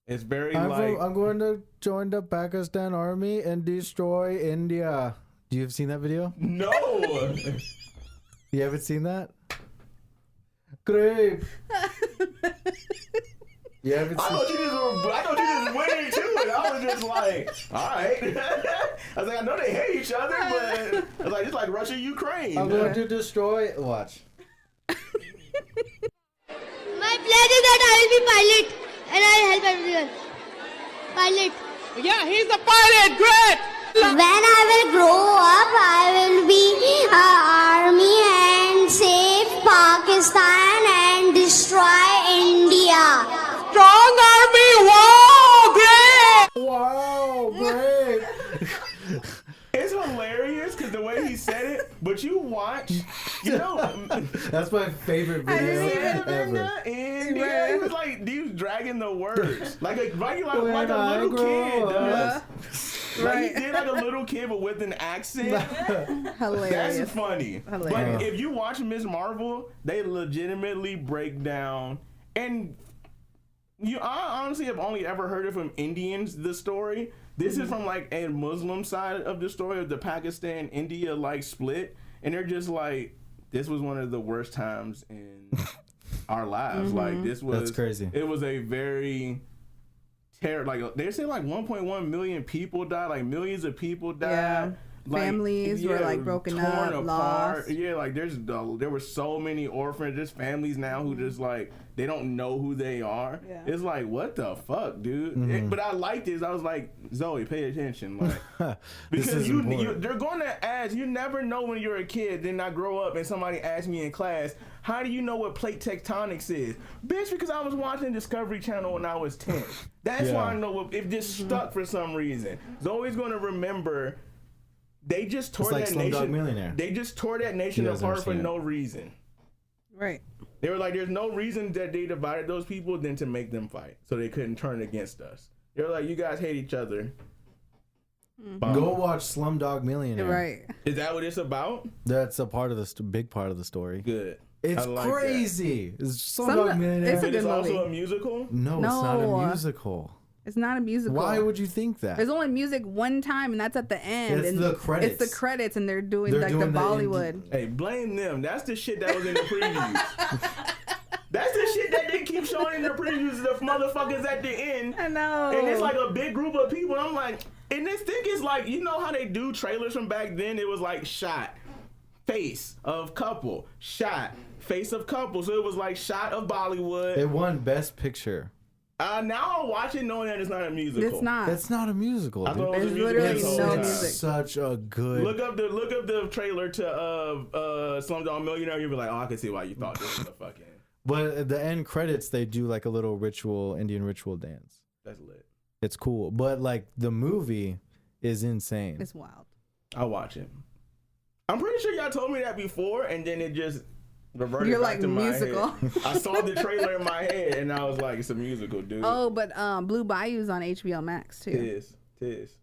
It's very I'm like, going to join the Pakistan army and destroy India. Do you have seen that video? no. You haven't seen that? Great. You haven't I seen. thought you just went into it. I was just like, all right. I was like, I know they hate each other, but I was like, it's like Russia, Ukraine. I'm going to destroy. Watch. My pledge is that I will be pilot and I will help everyone. Pilot. Yeah, he's a pilot. Great. When I will grow up, I will be army and save Pakistan and destroy India. Strong army. Whoa, great. Wow, great. It's hilarious because the way he said it, but you watch, you know. That's my favorite video ever. India. He was like, he was dragging the words like a When little kid does. Like he Right. did like a little kid, but with an accent. Hilarious. That's funny. Hilarious. But if you watch Miss Marvel, they legitimately break down. And I honestly have only ever heard it from Indians, the story. This is from like a Muslim side of the story of the Pakistan-India like split. And they're just like, this was one of the worst times in our lives. Like this was That's crazy. It was a very like they say like 1.1 million people died, like millions of people died. Yeah. Like, Families were like broken up, lost. Yeah, like there were so many orphans, there's families now who just like they don't know who they are. Yeah. It's like, what the fuck, dude? But I liked this. I was like, Zoe, pay attention, like This because is important. they're going to ask. You never know when you're a kid. Then I grow up and somebody asked me in class, how do you know what plate tectonics is? Bitch, because I was watching Discovery Channel when I was 10. That's why I know what it just stuck for some reason. Zoe's going to remember. They just tore like that Slumdog nation. Millionaire. They just tore that nation You guys apart never for seen it. no reason. Right. They were like, "There's no reason that they divided those people than to make them fight, so they couldn't turn against us." They were like, "You guys hate each other." Go watch Slumdog Millionaire. Right. Is that what it's about? That's a part of the big part of the story. Good. It's I like crazy. It's Slumdog Some- Millionaire. it's a But good it's also movie. a musical. No, it's not No. a musical. It's not a musical. Why would you think that? There's only music one time, and that's at the end. It's and the credits. It's the credits, and they're doing They're like doing the the Bollywood. Hey, blame them. That's the shit that was in the previews. That's the shit that they keep showing in the previews. The motherfuckers at the end. I know. And it's like a big group of people. I'm like, and this thing is like, you know how they do trailers from back then? It was like shot face of couple, shot, face of couple. So it was like shot of Bollywood. It won Best Picture. Now I'll watch it knowing that it's not a musical. It's not. It's not a musical. I Dude. thought it was a There's musical literally this whole no time. music. Such a good. Look up the trailer to Slumdog Millionaire. You'll be like, oh, I can see why you thought this was a fucking. But at the end credits, they do like a little ritual, Indian ritual dance. That's lit. It's cool, but like the movie is insane. It's wild. I'll watch it. I'm pretty sure y'all told me that before, and then it just reverted You're back like to musical. my head. I saw the trailer in my head, and I was like, it's a musical, dude. Oh, but Blue Bayou's on HBO Max too. Tis.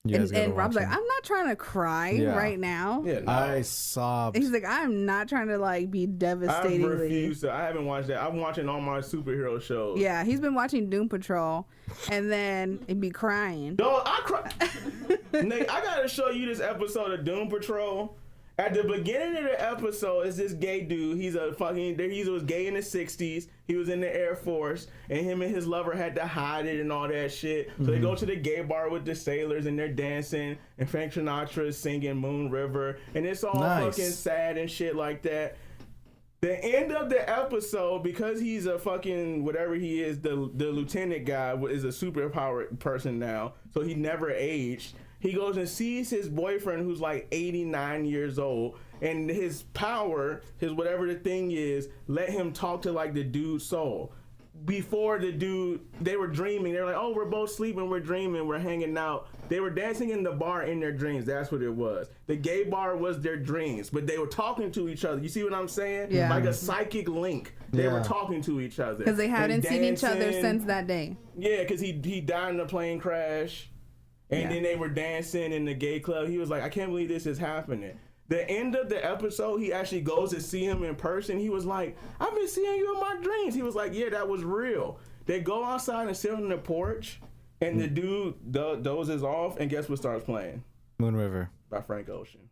You guys gotta And Rob's watch like, it. I'm not trying to cry Yeah. right now. Yeah, no. I sobbed. He's like, I'm not trying to like be I devastatingly. refuse to. I haven't watched that. I'm watching all my superhero shows. Yeah, he's been watching Doom Patrol, and then he'd be crying. Dog, I cry. Nate, I gotta show you this episode of Doom Patrol. At the beginning of the episode, is this gay dude. He was gay in the 60s. He was in the Air Force, and him and his lover had to hide it and all that shit. So they go to the gay bar with the sailors, and they're dancing, and Frank Sinatra is singing Moon River, and it's all Nice. fucking sad and shit like that. The end of the episode, because he's a fucking whatever he is, the lieutenant guy is a superpowered person now, so he never aged. He goes and sees his boyfriend who's like 89 years old, and his power, his whatever the thing is, let him talk to like the dude's soul. Before the dude, they were dreaming. They were like, oh, we're both sleeping, we're dreaming, we're hanging out. They were dancing in the bar in their dreams. That's what it was. The gay bar was their dreams, but they were talking to each other. You see what I'm saying? Yeah. Like a psychic link. They were Yeah. talking to each other. Because they hadn't And seen each other dancing. since that day. Yeah, because he died in a plane crash. And Yeah. then they were dancing in the gay club. He was like, I can't believe this is happening. The end of the episode, he actually goes to see him in person. He was like, I've been seeing you in my dreams. He was like, yeah, that was real. They go outside and sit on the porch, and the dude dozes off, and guess what starts playing? Moon River. By Frank Ocean.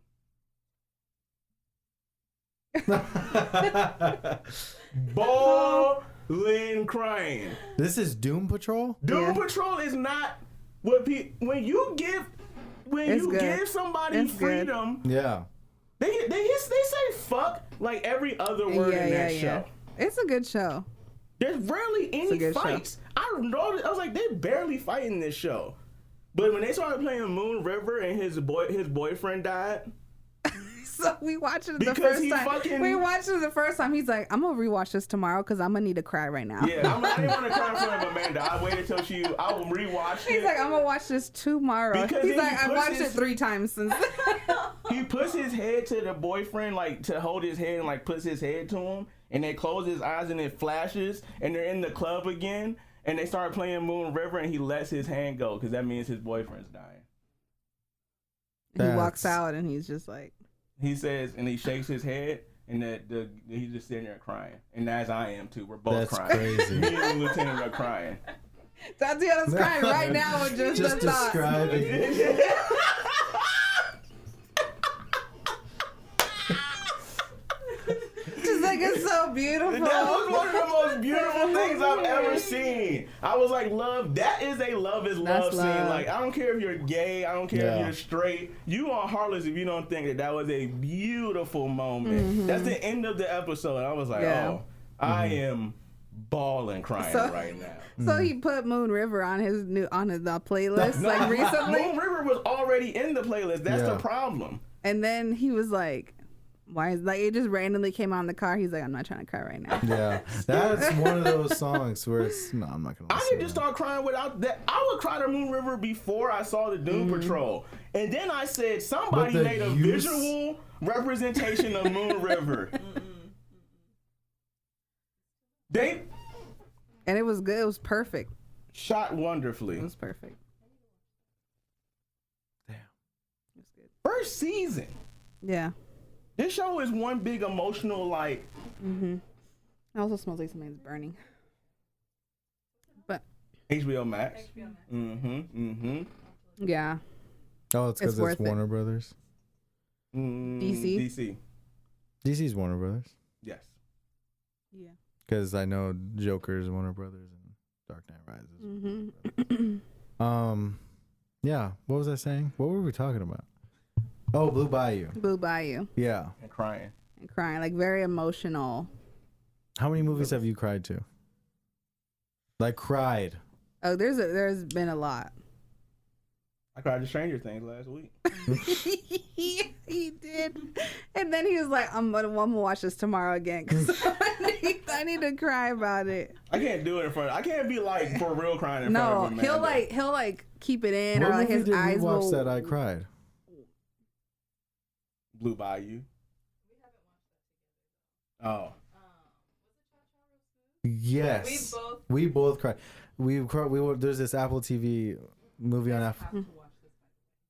Bawling crying. This is Doom Patrol? Doom Yeah. Patrol is not what when you give It's good. give somebody It's good. freedom. Yeah. They say fuck like every other word in that show. It's a good show. There's rarely a any good show. fights. I noticed. I was like, they barely fight in this show. But when they started playing Moon River and his boyfriend died, So we watched it the Because first he time. fucking- We watched it the first time. He's like, I'm gonna rewatch this tomorrow because I'm gonna need to cry right now. yeah, I didn't want to cry in front of Amanda. I waited till I will rewatch it. He's like, I'm gonna watch this tomorrow. Because He's then like, he I puts watched it his- 3 times since. He puts his head to the boyfriend, like to hold his head and like puts his head to him, and they close his eyes and it flashes, and they're in the club again, and they start playing Moon River, and he lets his hand go because that means his boyfriend's dying. He walks That's- out and he's just like, He says, and he shakes his head, and he's just sitting there crying, and as I am too, we're both That's crying. crazy. Me and the lieutenant are crying. Tatiana's crying right now with just the thought. describing. She's like, it's so beautiful. That was one of the most beautiful things I've ever seen. I was like, love, that is a love is love That's scene. love. Like, I don't care if you're gay, I don't care if Yeah. you're straight. You are heartless if you don't think that that was a beautiful moment. Mm-hmm. That's the end of the episode. I was like, Yeah. oh, I am bawling crying So- right now. So he put Moon River on his playlist No, like recently, Moon River was already in the playlist. That's the Yeah. problem. and then he was like, "Why is like it just randomly came on the car?" He's like, "I'm not trying to cry right now." Yeah. That's one of those songs where it's, no, I'm not going to I listen didn't just to that. start crying without that. I would cry to Moon River before I saw the Doom Patrol. And then I said, somebody But the made a use- visual representation of Moon River. They And it was good. It was perfect. shot wonderfully. It was perfect. Damn. It was good. First season. Yeah. This show is one big emotional, like, It also smells like something's burning. But HBO Max. yeah, Oh, it's because worth it's it. Warner Brothers. DC? DC. DC's Warner Brothers. Yes. yeah. Because I know Joker's Warner Brothers and Dark Knight Rises. Mm-hmm. Yeah. What was I saying? What were we talking about? Oh, Blue Bayou. Blue Bayou. Yeah. And crying. And crying, like very emotional. How many movies have you cried to? Like cried. Oh, there's been a lot. I cried to Stranger Things last week. He did, and then he was like, "I'm gonna watch this tomorrow again because I need to cry about it." I can't do it in front. I can't be like for real crying in front No, of Amanda. he'll like keep it in, What or like movie his did eyes we watch will. that I cried? Blue Bayou. Oh. Yes. We both cried. There's this Apple TV movie on Apple.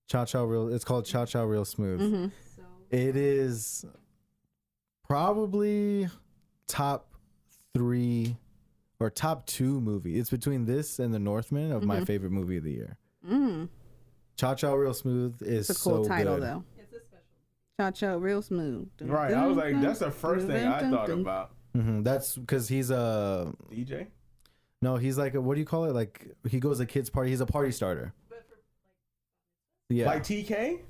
Cha Cha Real. It's called Cha Cha Real Smooth. Mm-hmm. It is probably top 3 or top 2 movie. It's between this and The Northman of my favorite movie of the year. Mm. Cha Cha Real Smooth is It's a cool so title good. though. It's a special. Cha Cha Real Smooth. Right. I was like, that's the first thing I thought about. That's because he's a DJ. no. He's like what do you call it? Like he goes to kids' party. He's a party starter. But for Yeah. Like TK.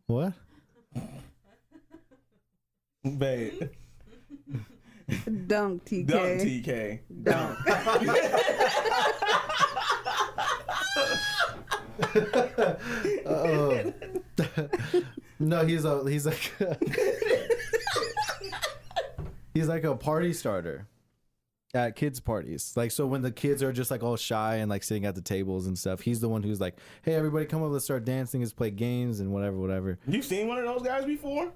What? Babe. Dunk TK. Dunk TK. No, he's like he's like a party starter at kids parties. Like so when the kids are just like all shy and like sitting at the tables and stuff, he's the one who's like, "Hey, everybody, come over, let's start dancing, let's play games and whatever." You seen one of those guys before?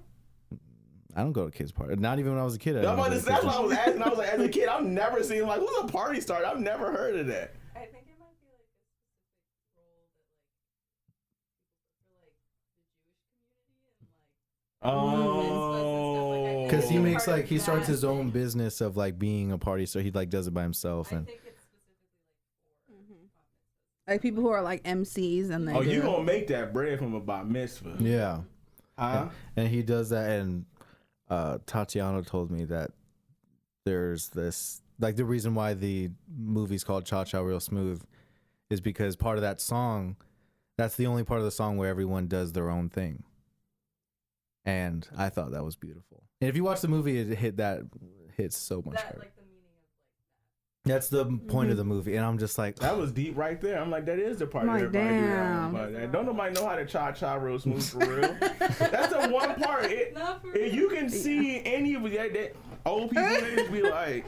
I don't go to kids parties. Not even when I was a kid. That's what I was asking. I was like, as a kid, I've never seen like who's a party starter. I've never heard of that. I think it might be like a specific role that like people for like the Jewish community and like. Oh, because he makes like he Part of starts his that own thing. business of like being a party, so he like does it by himself I and think it's specifically like for Like people who are like MCs and they oh, you do. gonna make that bread from a bar mitzvah? yeah. Huh? And he does that, and Tatiana told me that there's this like the reason why the movie's called Cha Cha Real Smooth is because part of that song, that's the only part of the song where everyone does their own thing. And I thought that was beautiful. And if you watch the movie, it hits so much that harder. like the meaning of That's the point of the movie, and I'm just like, That was deep right there. I'm like, that is the part I'm like, everybody do that damn. one, but don't nobody know how to cha cha real smooth for real. That's the one part. Not for If you can see any of that old people, they just be like,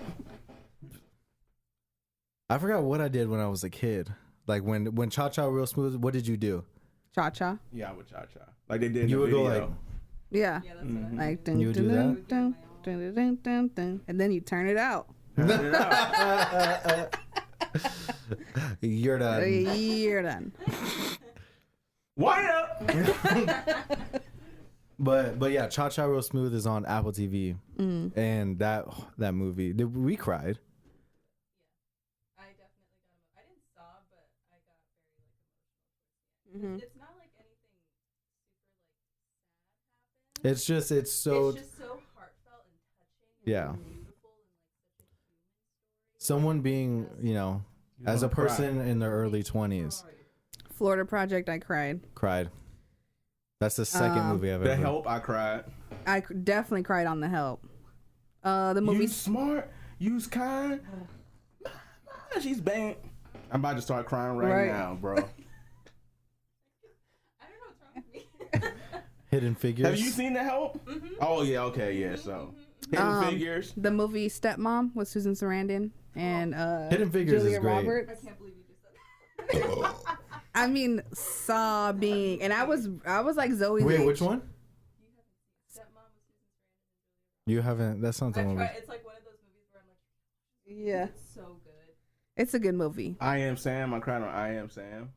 I forgot what I did when I was a kid. Like when Cha Cha Real Smooth, what did you do? Cha Cha. yeah, I would cha cha. Like they did in You the would video. go like, Yeah. yeah, that's what I Like dun, You would do dun, that? dun, dun, dun, dun, dun, dun. And then you turn it out. Turn it out. you're done. You're done. Wind up. But yeah, Cha Cha Real Smooth is on Apple TV, and that movie, we cried. I definitely got emotional. I didn't sob, but I got very like emotional. It's not like anything super like sad happened. It's just it's so It's just so heartfelt and touching. And Yeah. beautiful and like such a human story. someone being, as a gonna cry. person in their early 20s, Florida Project, I cried. cried. That's the second movie I've The ever. Help, I cried. I definitely cried on The Help. The movie. You smart, you's kind. She's bang. I'm about to start crying right now, bro. I don't know what's wrong with me. Hidden Figures. Have you seen The Help? Oh yeah, okay, yeah. So Hidden Figures. The movie Stepmom with Susan Sarandon and Hidden Figures Julia is great. Roberts. I can't believe you just said that. I mean, sobbing, and I was like Zoe's Wait, age. which one? Stepmom with Susan Sarandon. You haven't. That's not the I one. tried. It's like one of those movies where I'm like, Yeah, it's so good. it's a good movie. I Am Sam. I cried on I Am Sam.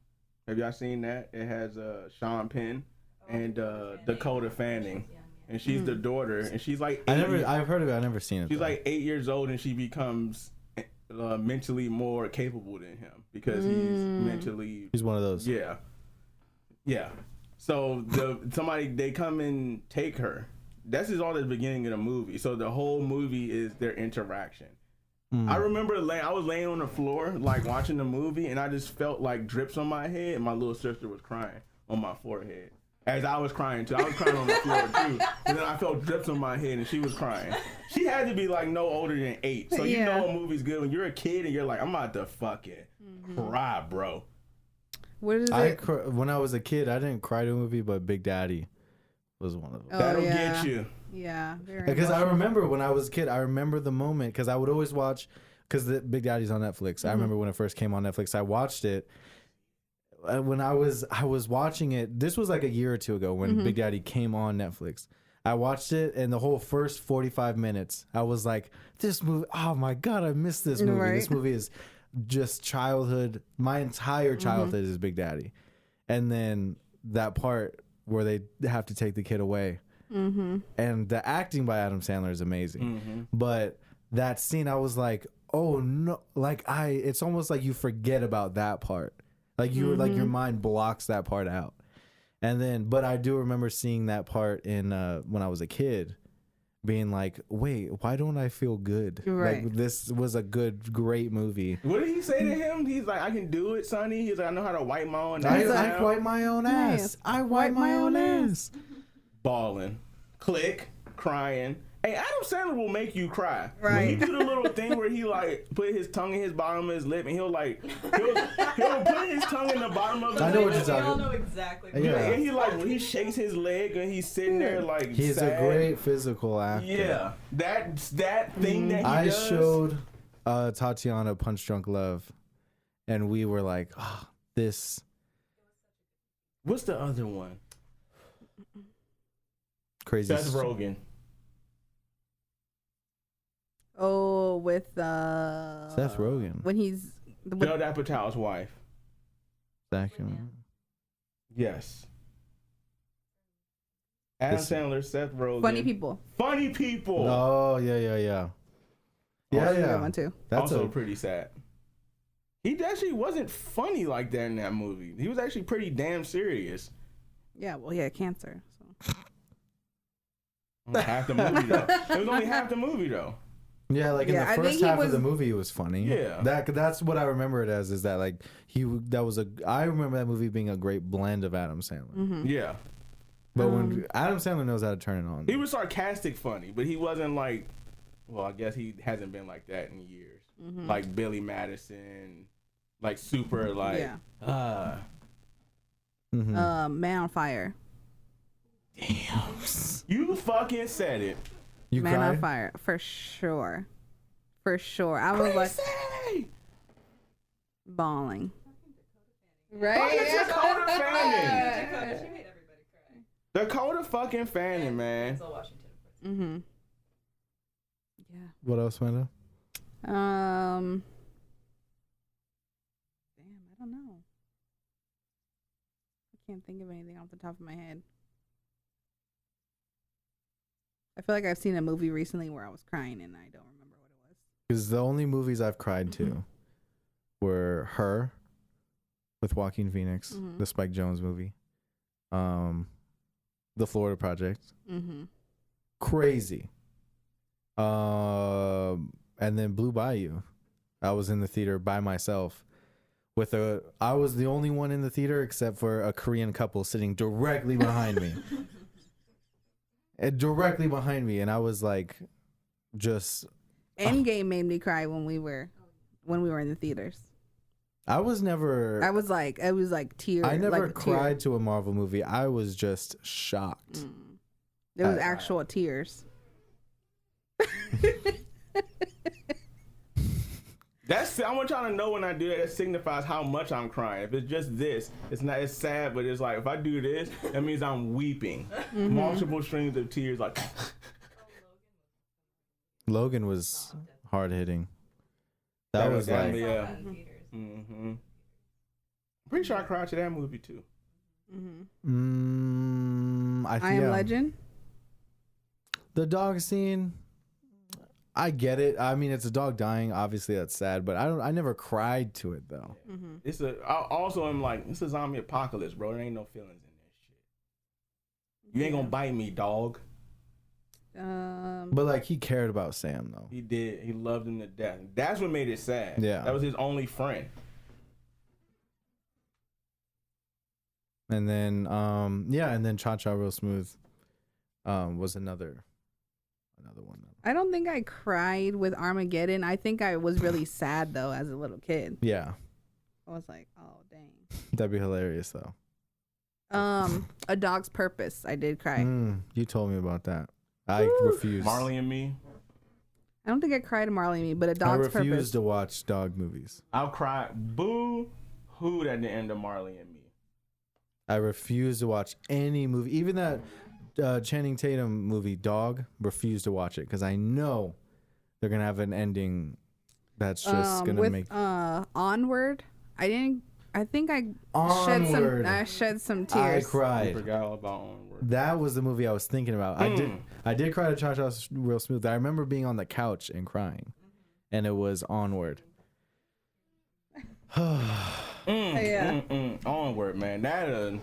Have y'all seen that? It has Sean Penn and Dakota Fanning, and she's the daughter, and she's like I've heard of it. I've never seen it. she's though. like 8 years old, and she becomes mentally more capable than him because he's mentally He's one of those. yeah. So they come and take her. This is all the beginning of the movie. So the whole movie is their interaction. I remember I was laying on the floor like watching the movie, and I just felt like drips on my head, and my little sister was crying on my forehead. as I was crying too. I was crying on the floor too. And then I felt drips on my head and she was crying. She had to be like no older than 8. So you know a movie's good when you're a kid and you're like, I'm about to fucking cry, bro. What is it? When I was a kid, I didn't cry to a movie, but Big Daddy was one of them. That'll get you. Yeah. Because I remember when I was a kid, I remember the moment, because I would always watch, because the Big Daddy's on Netflix. I remember when it first came on Netflix, I watched it. When I was watching it, this was like a year or two ago when Big Daddy came on Netflix. I watched it, and the whole first 45 minutes, I was like, this movie, oh my God, I missed this movie. Right. This movie is just childhood. My entire childhood is Big Daddy. And then that part where they have to take the kid away. And the acting by Adam Sandler is amazing. But that scene, I was like, oh no, like it's almost like you forget about that part. Like you like your mind blocks that part out. And then, but I do remember seeing that part in when I was a kid, being like, wait, why don't I feel good? Right. Like this was a great movie. What did he say to him? He's like, I can do it, Sonny. He's like, I know how to wipe my own ass. I wipe my own ass. I wipe my own ass. Balling. Click. Crying. Hey, Adam Sandler will make you cry. Right. When he do the little thing where he like put his tongue in his bottom of his lip and he'll put his tongue in the bottom of his lip. I know what you're We all talking know about. exactly. Yeah. And he like when he shakes his leg and he's sitting there like He's sad. a great physical actor. Yeah. That thing that he I does. showed Tatiana Punch Drunk Love, and we were like, oh, this. What's the other one? Crazy. Seth Rogen. Oh, with Seth Rogen. when he's Judd Apatow's wife. Second. Yes. Adam Sandler, Seth Rogen. Funny People. Funny People. Oh yeah. Yeah, That's a yeah. good one too. That's Also pretty sad. He actually wasn't funny like that in that movie. He was actually pretty damn serious. Yeah, well, he had cancer. So. Half the movie though. It was only half the movie though. Yeah, like in Yeah, I the think first he half was- of the movie, it was funny. Yeah. that's what I remember it as. Is that like I remember that movie being a great blend of Adam Sandler. Yeah. But when Adam Sandler knows how to turn it on. He was sarcastic funny, but he wasn't like, well, I guess he hasn't been like that in years. Like Billy Madison, like super like, Man on Fire. damn. You fucking said it. You Man cried? on Fire, for sure. For sure. I was like Crazy. bawling. Fucking Right? Dakota Fanning. Dakota, she made everybody cry. Dakota fucking Fanning, man. Denzel Washington. Yeah. What else, Amanda? Damn, I don't know. I can't think of anything off the top of my head. I feel like I've seen a movie recently where I was crying and I don't remember what it was. Because the only movies I've cried to were Her with Joaquin Phoenix, the Spike Jonze movie, The Florida Project, Crazy, and then Blue Bayou. I was in the theater by myself I was the only one in the theater except for a Korean couple sitting directly behind me. Directly behind me, and I was like, just Endgame made me cry when we were in the theaters. I was never I was like tears. I never like a tear. cried to a Marvel movie. I was just shocked. There was actual tears. I'm trying to know when I do that. It signifies how much I'm crying. If it's just this, it's not. It's sad, but it's like if I do this, that means I'm weeping. Multiple streams of tears, like. Logan was hard hitting. That was like yeah. Pretty sure I cried to that movie too. I Am Legend. The dog scene. I get it. I mean, it's a dog dying. Obviously, that's sad. But I never cried to it though. It's I also am like, it's a zombie apocalypse, bro. There ain't no feelings in this shit. You ain't gonna bite me, dog. But like, he cared about Sam though. He did. He loved him to death. That's what made it sad. Yeah. That was his only friend. And then and then Cha Cha Real Smooth was another one. I don't think I cried with Armageddon. I think I was really sad though as a little kid. Yeah. I was like, oh dang. That'd be hilarious though. A Dog's Purpose. I did cry. You told me about that. I refused. Marley and Me. I don't think I cried Marley and Me, but A Dog's Purpose. I refuse to watch dog movies. I'll cry boo-hoo at the end of Marley and Me. I refuse to watch any movie, even that Channing Tatum movie, Dog. Refuse to watch it because I know they're gonna have an ending that's just gonna make. Onward. I think I shed some tears. I cried. I forgot all about Onward. That was the movie I was thinking about. I did cry to Cha Cha Real Smooth. I remember being on the couch and crying, and it was Onward. Onward, man. That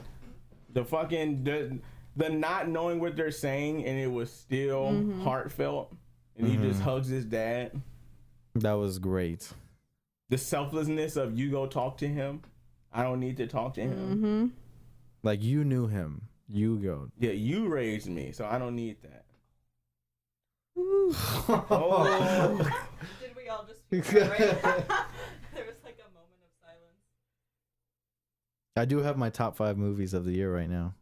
the not knowing what they're saying and it was still heartfelt, and he just hugs his dad. That was great. The selflessness of you go talk to him. I don't need to talk to him. Like you knew him. You go. Yeah, you raised me, so I don't need that. Did we all just feel that, right? There was like a moment of silence. I do have my top 5 movies of the year right now.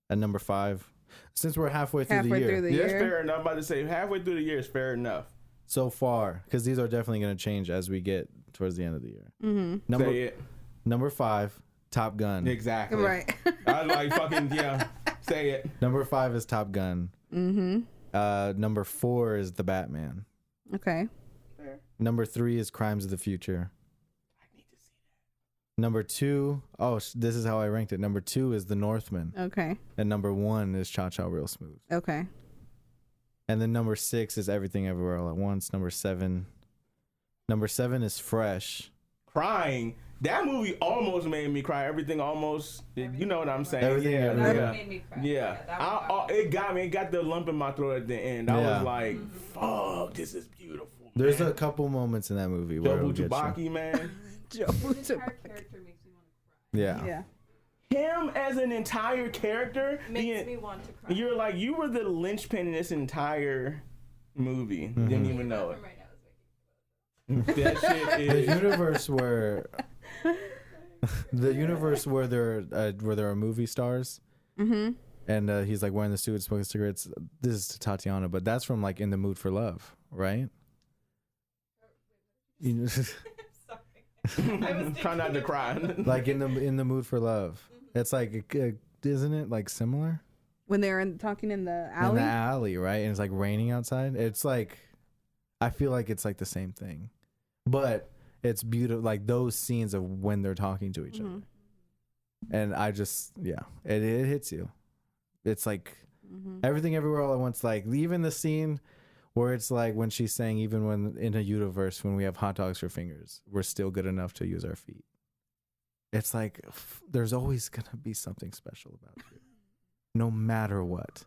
At number 5. Since we're halfway through the year. Yes, fair enough. I'm about to say halfway through the year is fair enough. So far, because these are definitely going to change as we get towards the end of the year. Say it. Number 5, Top Gun. Exactly. Right. I was like, fucking, yeah, say it. Number 5 is Top Gun. Number 4 is The Batman. Okay. Fair. Number 3 is Crimes of the Future. I need to see that. Number 2, this is how I ranked it. Number 2 is The Northman. Okay. And number 1 is Cha Cha Real Smooth. Okay. And then number 6 is Everything Everywhere All at Once. Number 7 is Fresh. Crying. That movie almost made me cry. Everything almost, you know what I'm saying? Everything Made me cry. Yeah. It got me. It got the lump in my throat at the end. I was like, fuck, this is beautiful. There's a couple moments in that movie where Joe it'll get Butchbaki, man. Joe His entire character makes me want to cry. Yeah. Him as an entire character Makes me want to cry. You're like, you were the linchpin in this entire movie. Didn't even know it. Right now is That shit is. The universe where there are movie stars. And he's like wearing the suit, smoking cigarettes. This is to Tatiana, but that's from like In the Mood for Love, right? You know, Sorry. I was trying not to cry. like in the Mood for Love. It's like, isn't it like similar? When they're talking in the alley. In the alley, right? And it's like raining outside. It's like, I feel like it's like the same thing, but it's beautiful. Like those scenes of when they're talking to each other, and I just it hits you. It's like Everything Everywhere All at Once. Like even the scene where it's like when she's saying, even when in a universe when we have hot dogs for fingers, we're still good enough to use our feet. It's like there's always gonna be something special about you, no matter what.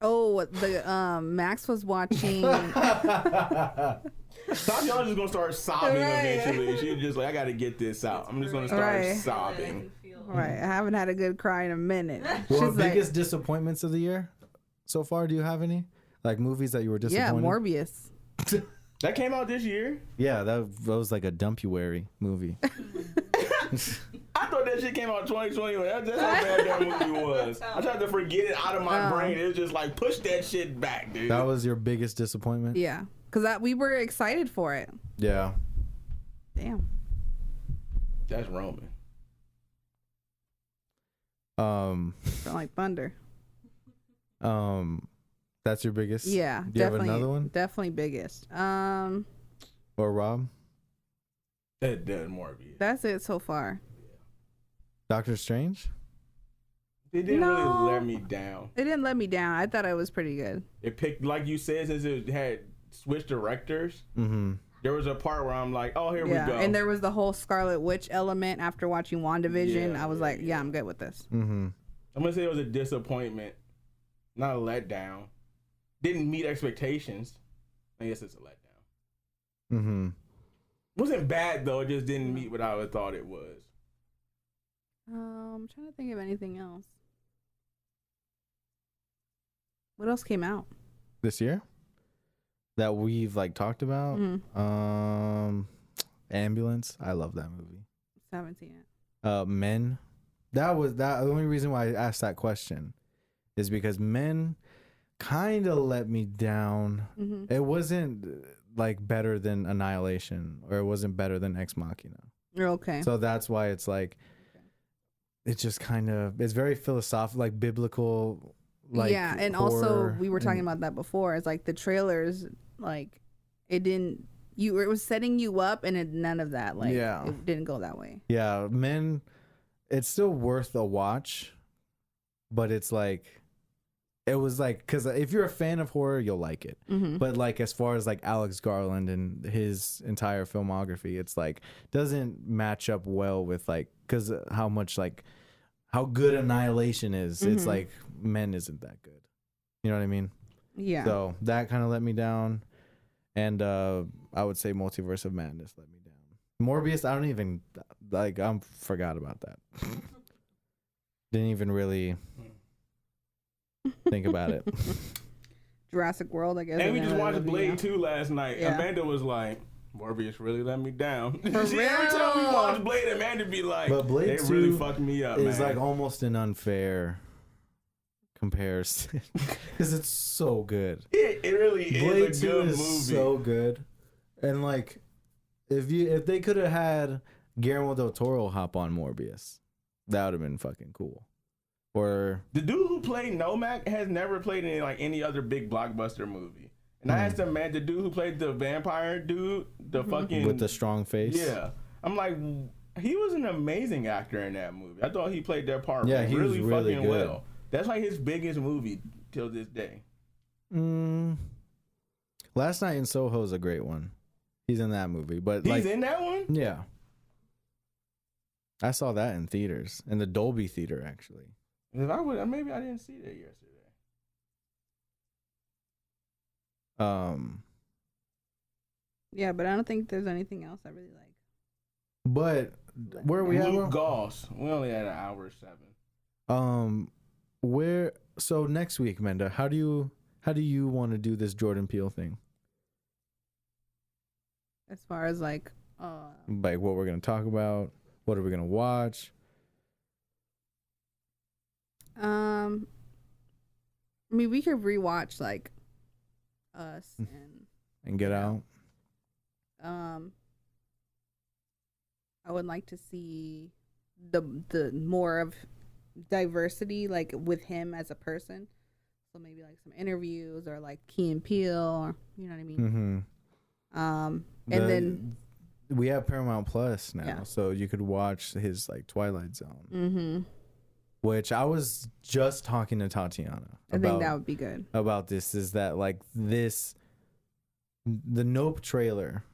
Oh, the Max was watching. Tatiana's just gonna start sobbing eventually. She's just like, I gotta get this out. I'm just gonna start sobbing. Right, I haven't had a good cry in a minute. Well, She's biggest disappointments of the year so far? Do you have any like movies that you were disappointed? Yeah, Morbius. That came out this year. Yeah, that was like a dumpuary movie. I thought that shit came out in 2021. That's how bad that movie was. I tried to forget it out of my brain. It was just like, push that shit back, dude. That was your biggest disappointment? Yeah, because we were excited for it. Yeah. Damn. That's Roman. Sound like thunder. That's your biggest? Yeah, Do you have another one? Definitely biggest. Or Rob? That Morbius. That's it so far. Doctor Strange? It didn't really let me down. It didn't let me down. I thought it was pretty good. It picked, like you said, since it had switched directors. There was a part where I'm like, oh, here we go. And there was the whole Scarlet Witch element after watching WandaVision. I was like, yeah, I'm good with this. I'm gonna say it was a disappointment, not a letdown. Didn't meet expectations. I guess it's a letdown. Wasn't bad though. It just didn't meet what I thought it was. I'm trying to think of anything else. What else came out this year that we've like talked about? Ambulance. I love that movie. I haven't seen it. Men. That was the only reason why I asked that question is because Men kind of let me down. It wasn't like better than Annihilation, or it wasn't better than Ex Machina. Okay. So that's why it's like, it's just kind of, it's very philosophical, like biblical, like yeah, and also we were talking about that before. It's like the trailers, like it was setting you up, and none of that, like it didn't go that way. Yeah, Men, it's still worth a watch, but it's like, it was like, because if you're a fan of horror, you'll like it. But like as far as like Alex Garland and his entire filmography, it's like doesn't match up well with like, because how much like how good Annihilation is. It's like Men isn't that good. You know what I mean? Yeah. So that kind of let me down, and I would say Multiverse of Madness let me down. Morbius, I don't even like. I forgot about that. Didn't even really think about it. Jurassic World, I guess. And we just watched Blade 2 last night. Yeah. Amanda was like, Morbius really let me down. Every time we watch Blade, Amanda be like, but Blade 2 really fucked me up, is man. like almost an unfair comparison because it's so good. It really Blade is a good movie. So good. And like if they could have had Guillermo del Toro hop on Morbius, that would have been fucking cool. Or the dude who played Nomak has never played in like any other big blockbuster movie. And I asked him, man, the dude who played the vampire dude, the fucking with the strong face. Yeah. I'm like, he was an amazing actor in that movie. I thought he played that part he really was really fucking good. well. That's like his biggest movie till this day. Last Night in Soho is a great one. He's in that movie, but he's in that one? Yeah. I saw that in theaters, in the Dolby Theater, actually. If I would, maybe I didn't see that yesterday. Yeah, but I don't think there's anything else I really like. But where are we at? Luke Goss. We only had an hour 7. So next week, Menda, how do you want to do this Jordan Peele thing? As far as like what we're gonna talk about, what are we gonna watch? I mean, we could rewatch like Us and Get Out. I would like to see the more of diversity, like with him as a person. So maybe like some interviews or like Key and Peele, or you know what I mean. And then we have Paramount Plus now, so you could watch his like Twilight Zone. Which I was just talking to Tatiana about. I think that would be good. About this is that like the Nope trailer,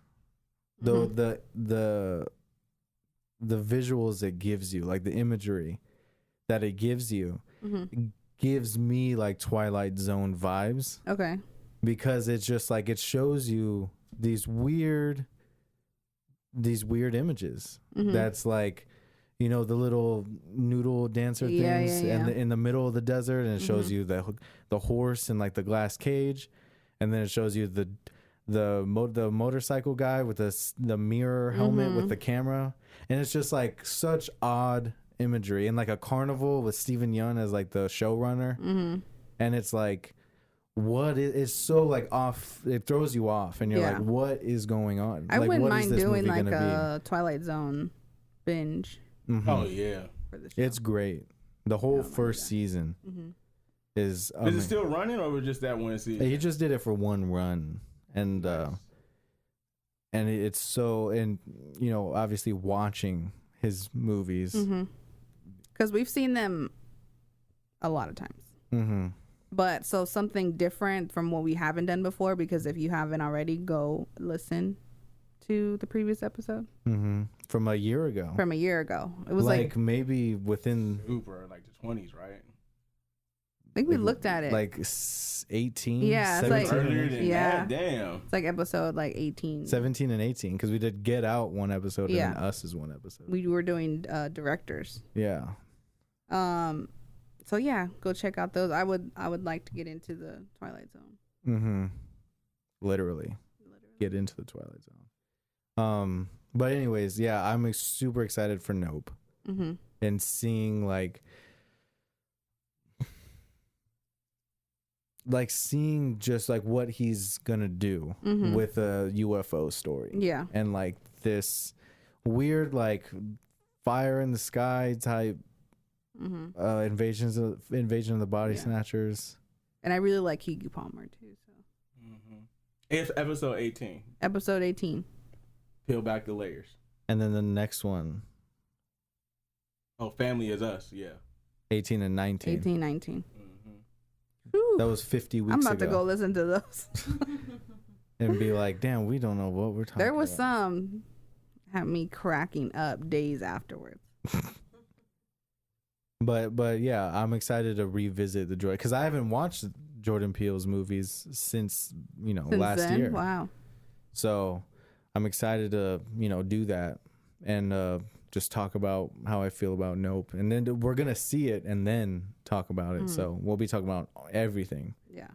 the visuals it gives you, like the imagery that it gives you, gives me like Twilight Zone vibes. Okay. Because it's just like it shows you these weird images. That's like, you know, the little noodle dancer things and in the middle of the desert, and it shows you the horse and like the glass cage, and then it shows you the motorcycle guy with the mirror helmet with the camera, and it's just like such odd imagery, and like a carnival with Steven Yeun as like the showrunner, and it's like it's so like off, it throws you off, and you're like, what is going on? I like, wouldn't mind doing like a Twilight Zone binge. Oh yeah, it's great. The whole first season is it still running, or was just that one season? He just did it for one run, and and it's so, and you know, obviously watching his movies because we've seen them a lot of times. But so something different from what we haven't done before, because if you haven't already, go listen to the previous episode from a year ago. It was like maybe within Uber like the 20s, right? think we looked at it. Like 18. Yeah, it's like- 17, Earlier than Yeah. that, damn. It's like episode like 18. 17 and 18 because we did Get Out one episode Yeah. and then Us is one episode. We were doing directors. Yeah. So yeah, go check out those. I would like to get into the Twilight Zone. Mm-hmm. Literally. Get into the Twilight Zone. But anyways, yeah, I'm super excited for Nope. Mm-hmm. And seeing seeing just like what he's gonna do Mhm. with a UFO story. Yeah. And like this weird like fire in the sky type Mm-hmm. invasion of the body Yeah. snatchers. And I really like Kiki Palmer too. So It's episode 18. episode 18. Peel back the layers. And then the next one, Oh, Family is Us. Yeah. 18 and 19. 18, 19. Mm-hmm. Whew. That was 50 weeks I'm about ago. to go listen to those. And be like, damn, we don't know what we're talking about. There was some had me cracking up days afterwards. But yeah, I'm excited to revisit the Jordan because I haven't watched Jordan Peele's movies since Since last then, year. wow. So I'm excited to do that and just talk about how I feel about Nope, and then we're gonna see it and then talk about it. So we'll be talking about everything, Yeah.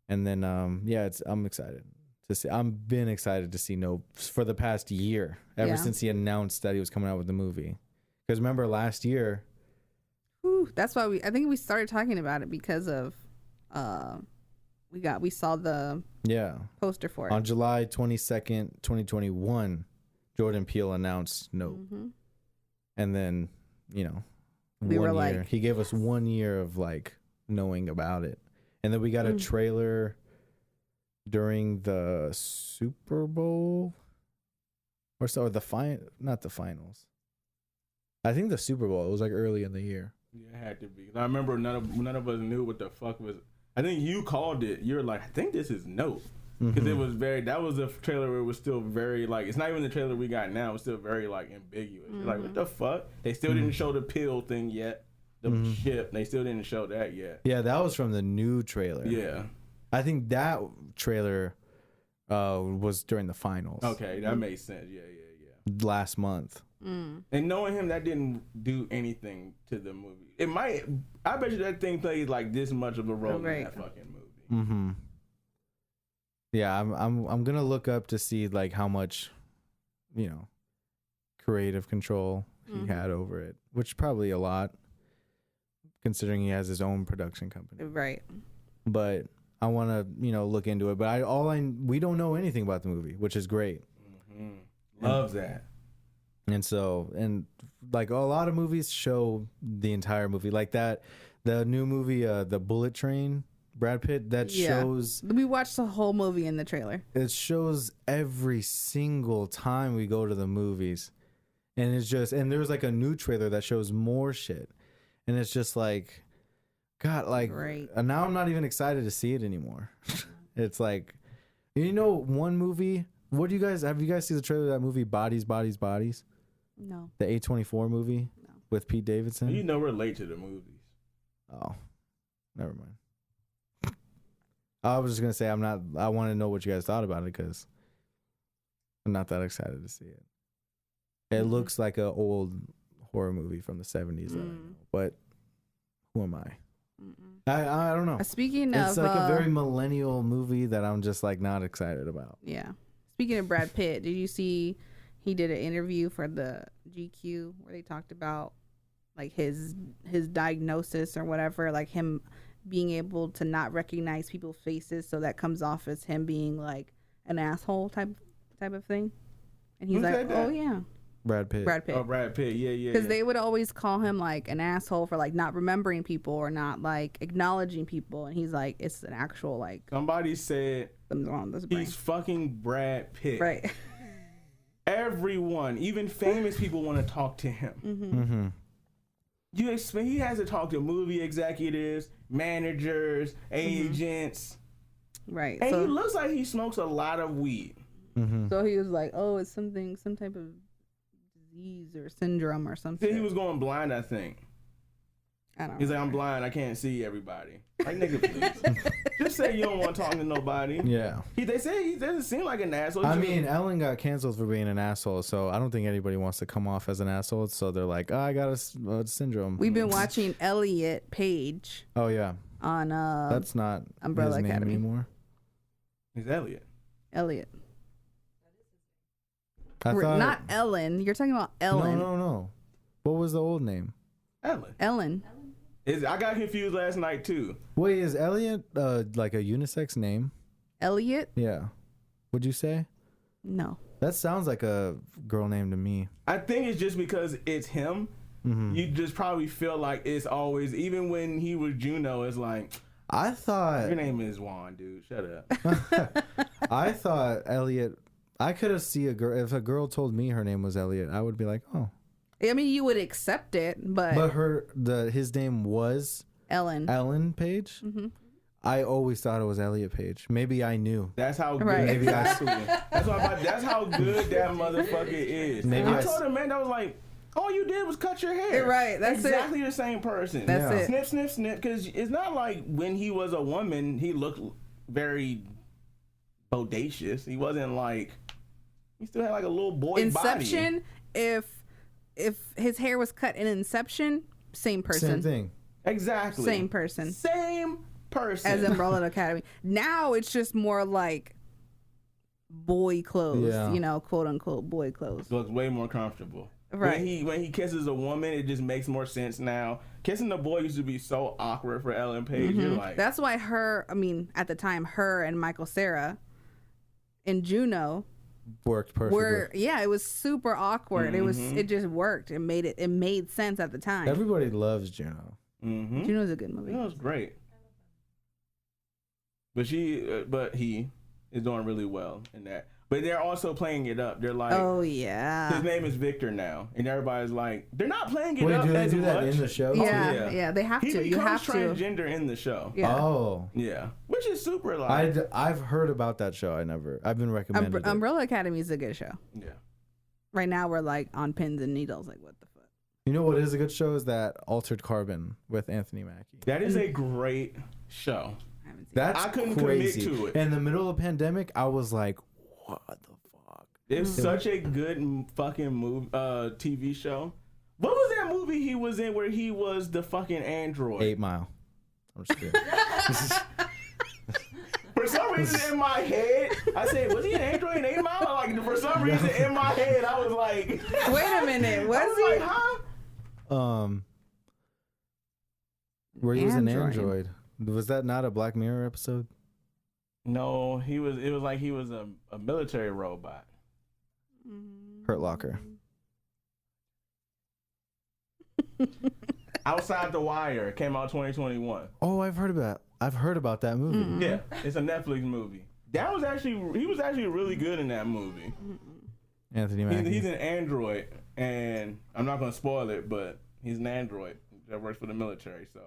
and then I'm excited to see. I've been excited to see Nope for the past year ever Yeah. since he announced that he was coming out with the movie. Because remember last year. Whew, that's why I think we started talking about it because of we saw the Yeah. poster for it. On July 22nd, 2021, Jordan Peele announced Nope. Mm-hmm. And then, We one were year. like- He gave us 1 year of like knowing about it. And then we got a trailer during the Super Bowl or not the finals. I think the Super Bowl. It was like early in the year. Yeah, it had to be. I remember none of us knew what the fuck was. I think you called it. You were like, I think this is Nope. Because it was that was a trailer where it was still very, like, it's not even the trailer we got now. It's still very, like, ambiguous. You're like, what the fuck? They still didn't show the pill thing yet. The ship. They still didn't show that yet. Yeah, that was from the new trailer. Yeah. I think that trailer was during the finals. Okay, that makes sense. Yeah. Last month. And knowing him, that didn't do anything to the movie. It might. I bet you that thing plays like this much of a role in that fucking movie. Mm-hmm. Yeah, I'm gonna look up to see like how much, creative control he had over it, which probably a lot, considering he has his own production company. Right. But I want to look into it. But we don't know anything about the movie, which is great. Love that. And so, and like a lot of movies show the entire movie, like that, the new movie, The Bullet Train, Brad Pitt, that shows. We watched the whole movie in the trailer. It shows every single time we go to the movies, and it's just, and there's like a new trailer that shows more shit, and it's just like, God, like, Great. and now I'm not even excited to see it anymore. It's like, one movie. What do you guys have? You guys seen the trailer of that movie, Bodies, Bodies, Bodies? No. The A24 movie with Pete Davidson. We're late to the movies. Oh, never mind. I was just gonna say I want to know what you guys thought about it because I'm not that excited to see it. It looks like an old horror movie from the 70s, but who am I? I don't know. Speaking It's of, like a very millennial movie that I'm just like not excited about. yeah. Speaking of Brad Pitt, did you see he did an interview for the GQ where they talked about like his diagnosis or whatever, like him being able to not recognize people's faces, so that comes off as him being like an asshole type of thing. And he's Who like, said that? oh yeah, Brad Pitt. Oh, Brad Pitt. Yeah. because they would always call him like an asshole for like not remembering people or not like acknowledging people, and he's like, it's an actual like Somebody said something's wrong with this brain. he's fucking Brad Pitt. Right. Everyone, even famous people, want to talk to him. Mm-hmm. You expect he has to talk to movie executives, managers, agents, Right. and So he looks like he smokes a lot of weed. So he was like, "Oh, it's some type of disease or syndrome or something." He was going blind, I think. I don't He's know. like, I'm blind. I can't see everybody. Like, nigga, please. Just say you don't want to talk to nobody. Yeah. They say he doesn't seem like an asshole. I mean, Ellen got canceled for being an asshole, so I don't think anybody wants to come off as an asshole. So they're like, oh, I got a syndrome. We've been watching Elliot Page Oh yeah, on that's not Umbrella his name Academy. anymore. he's Elliot. Elliot. I thought Not Ellen. You're talking about Ellen. No. What was the old name? Ellen. Ellen. I got confused last night too. Wait, is Elliot like a unisex name? Elliot? Yeah. Would you say? No. That sounds like a girl name to me. I think it's just because it's him. You just probably feel like it's always, even when he was Juno, it's like, I thought your name is Juan, dude. Shut up. I thought Elliot. I could have seen a girl. If a girl told me her name was Elliot, I would be like, oh. I mean, you would accept it, but His name was Ellen. Ellen Page. I always thought it was Elliot Page. Maybe I knew. That's how good. Right. Maybe I. That's how good that motherfucker is. Maybe I I- told him, man, that was like, all you did was cut your hair. Right, that's exactly the same person. That's Yeah. it. Snip, snip, snip. Because it's not like when he was a woman, he looked very bodacious. He wasn't like, he still had like a little boy Inception, body. if his hair was cut in Inception, same person. Same thing. Exactly. Same person. Same person. As Umbrella Academy. Now it's just more like boy clothes, Yeah. quote unquote boy clothes. Looks way more comfortable. Right. When he kisses a woman, it just makes more sense now. Kissing a boy used to be so awkward for Ellen Page. You're like, That's why at the time, her and Michael Cera and Juno Worked perfectly. it was super awkward. It just worked. It made sense at the time. Everybody loves Juno. Juno's a good movie. that was great. But he is doing really well in that. But they're also playing it up. They're like, Oh yeah. his name is Victor now, and everybody's like, they're not playing it Wait, up do they as do that much. in the show? Yeah, they have He to. You have becomes to. transgender in the show. Yeah. Oh. Yeah, which is super like. I've heard about that show. I've been recommended it. Umbrella Academy is a good show. Yeah. Right now we're like on pins and needles. Like what the fuck? You know what is a good show is that Altered Carbon with Anthony Mackie. That is a great show. I haven't seen That's I couldn't crazy. commit to it. In the middle of the pandemic, I was like, what the fuck? It's such a good fucking movie, TV show. What was that movie he was in where he was the fucking android? 8 Mile. I'm just kidding. For some reason in my head, I said, was he an android in 8 Mile? Like, for some reason in my head, I was like, Wait a minute. I Was was he? like, huh? Where he was an Android. android. Was that not a Black Mirror episode? No, it was like he was a military robot. Hurt Locker. Outside the Wire. It came out 2021. Oh, I've heard about that movie. Yeah, it's a Netflix movie. He was actually really good in that movie. Anthony Mackie. He's an android, and I'm not gonna spoil it, but he's an android that works for the military. So,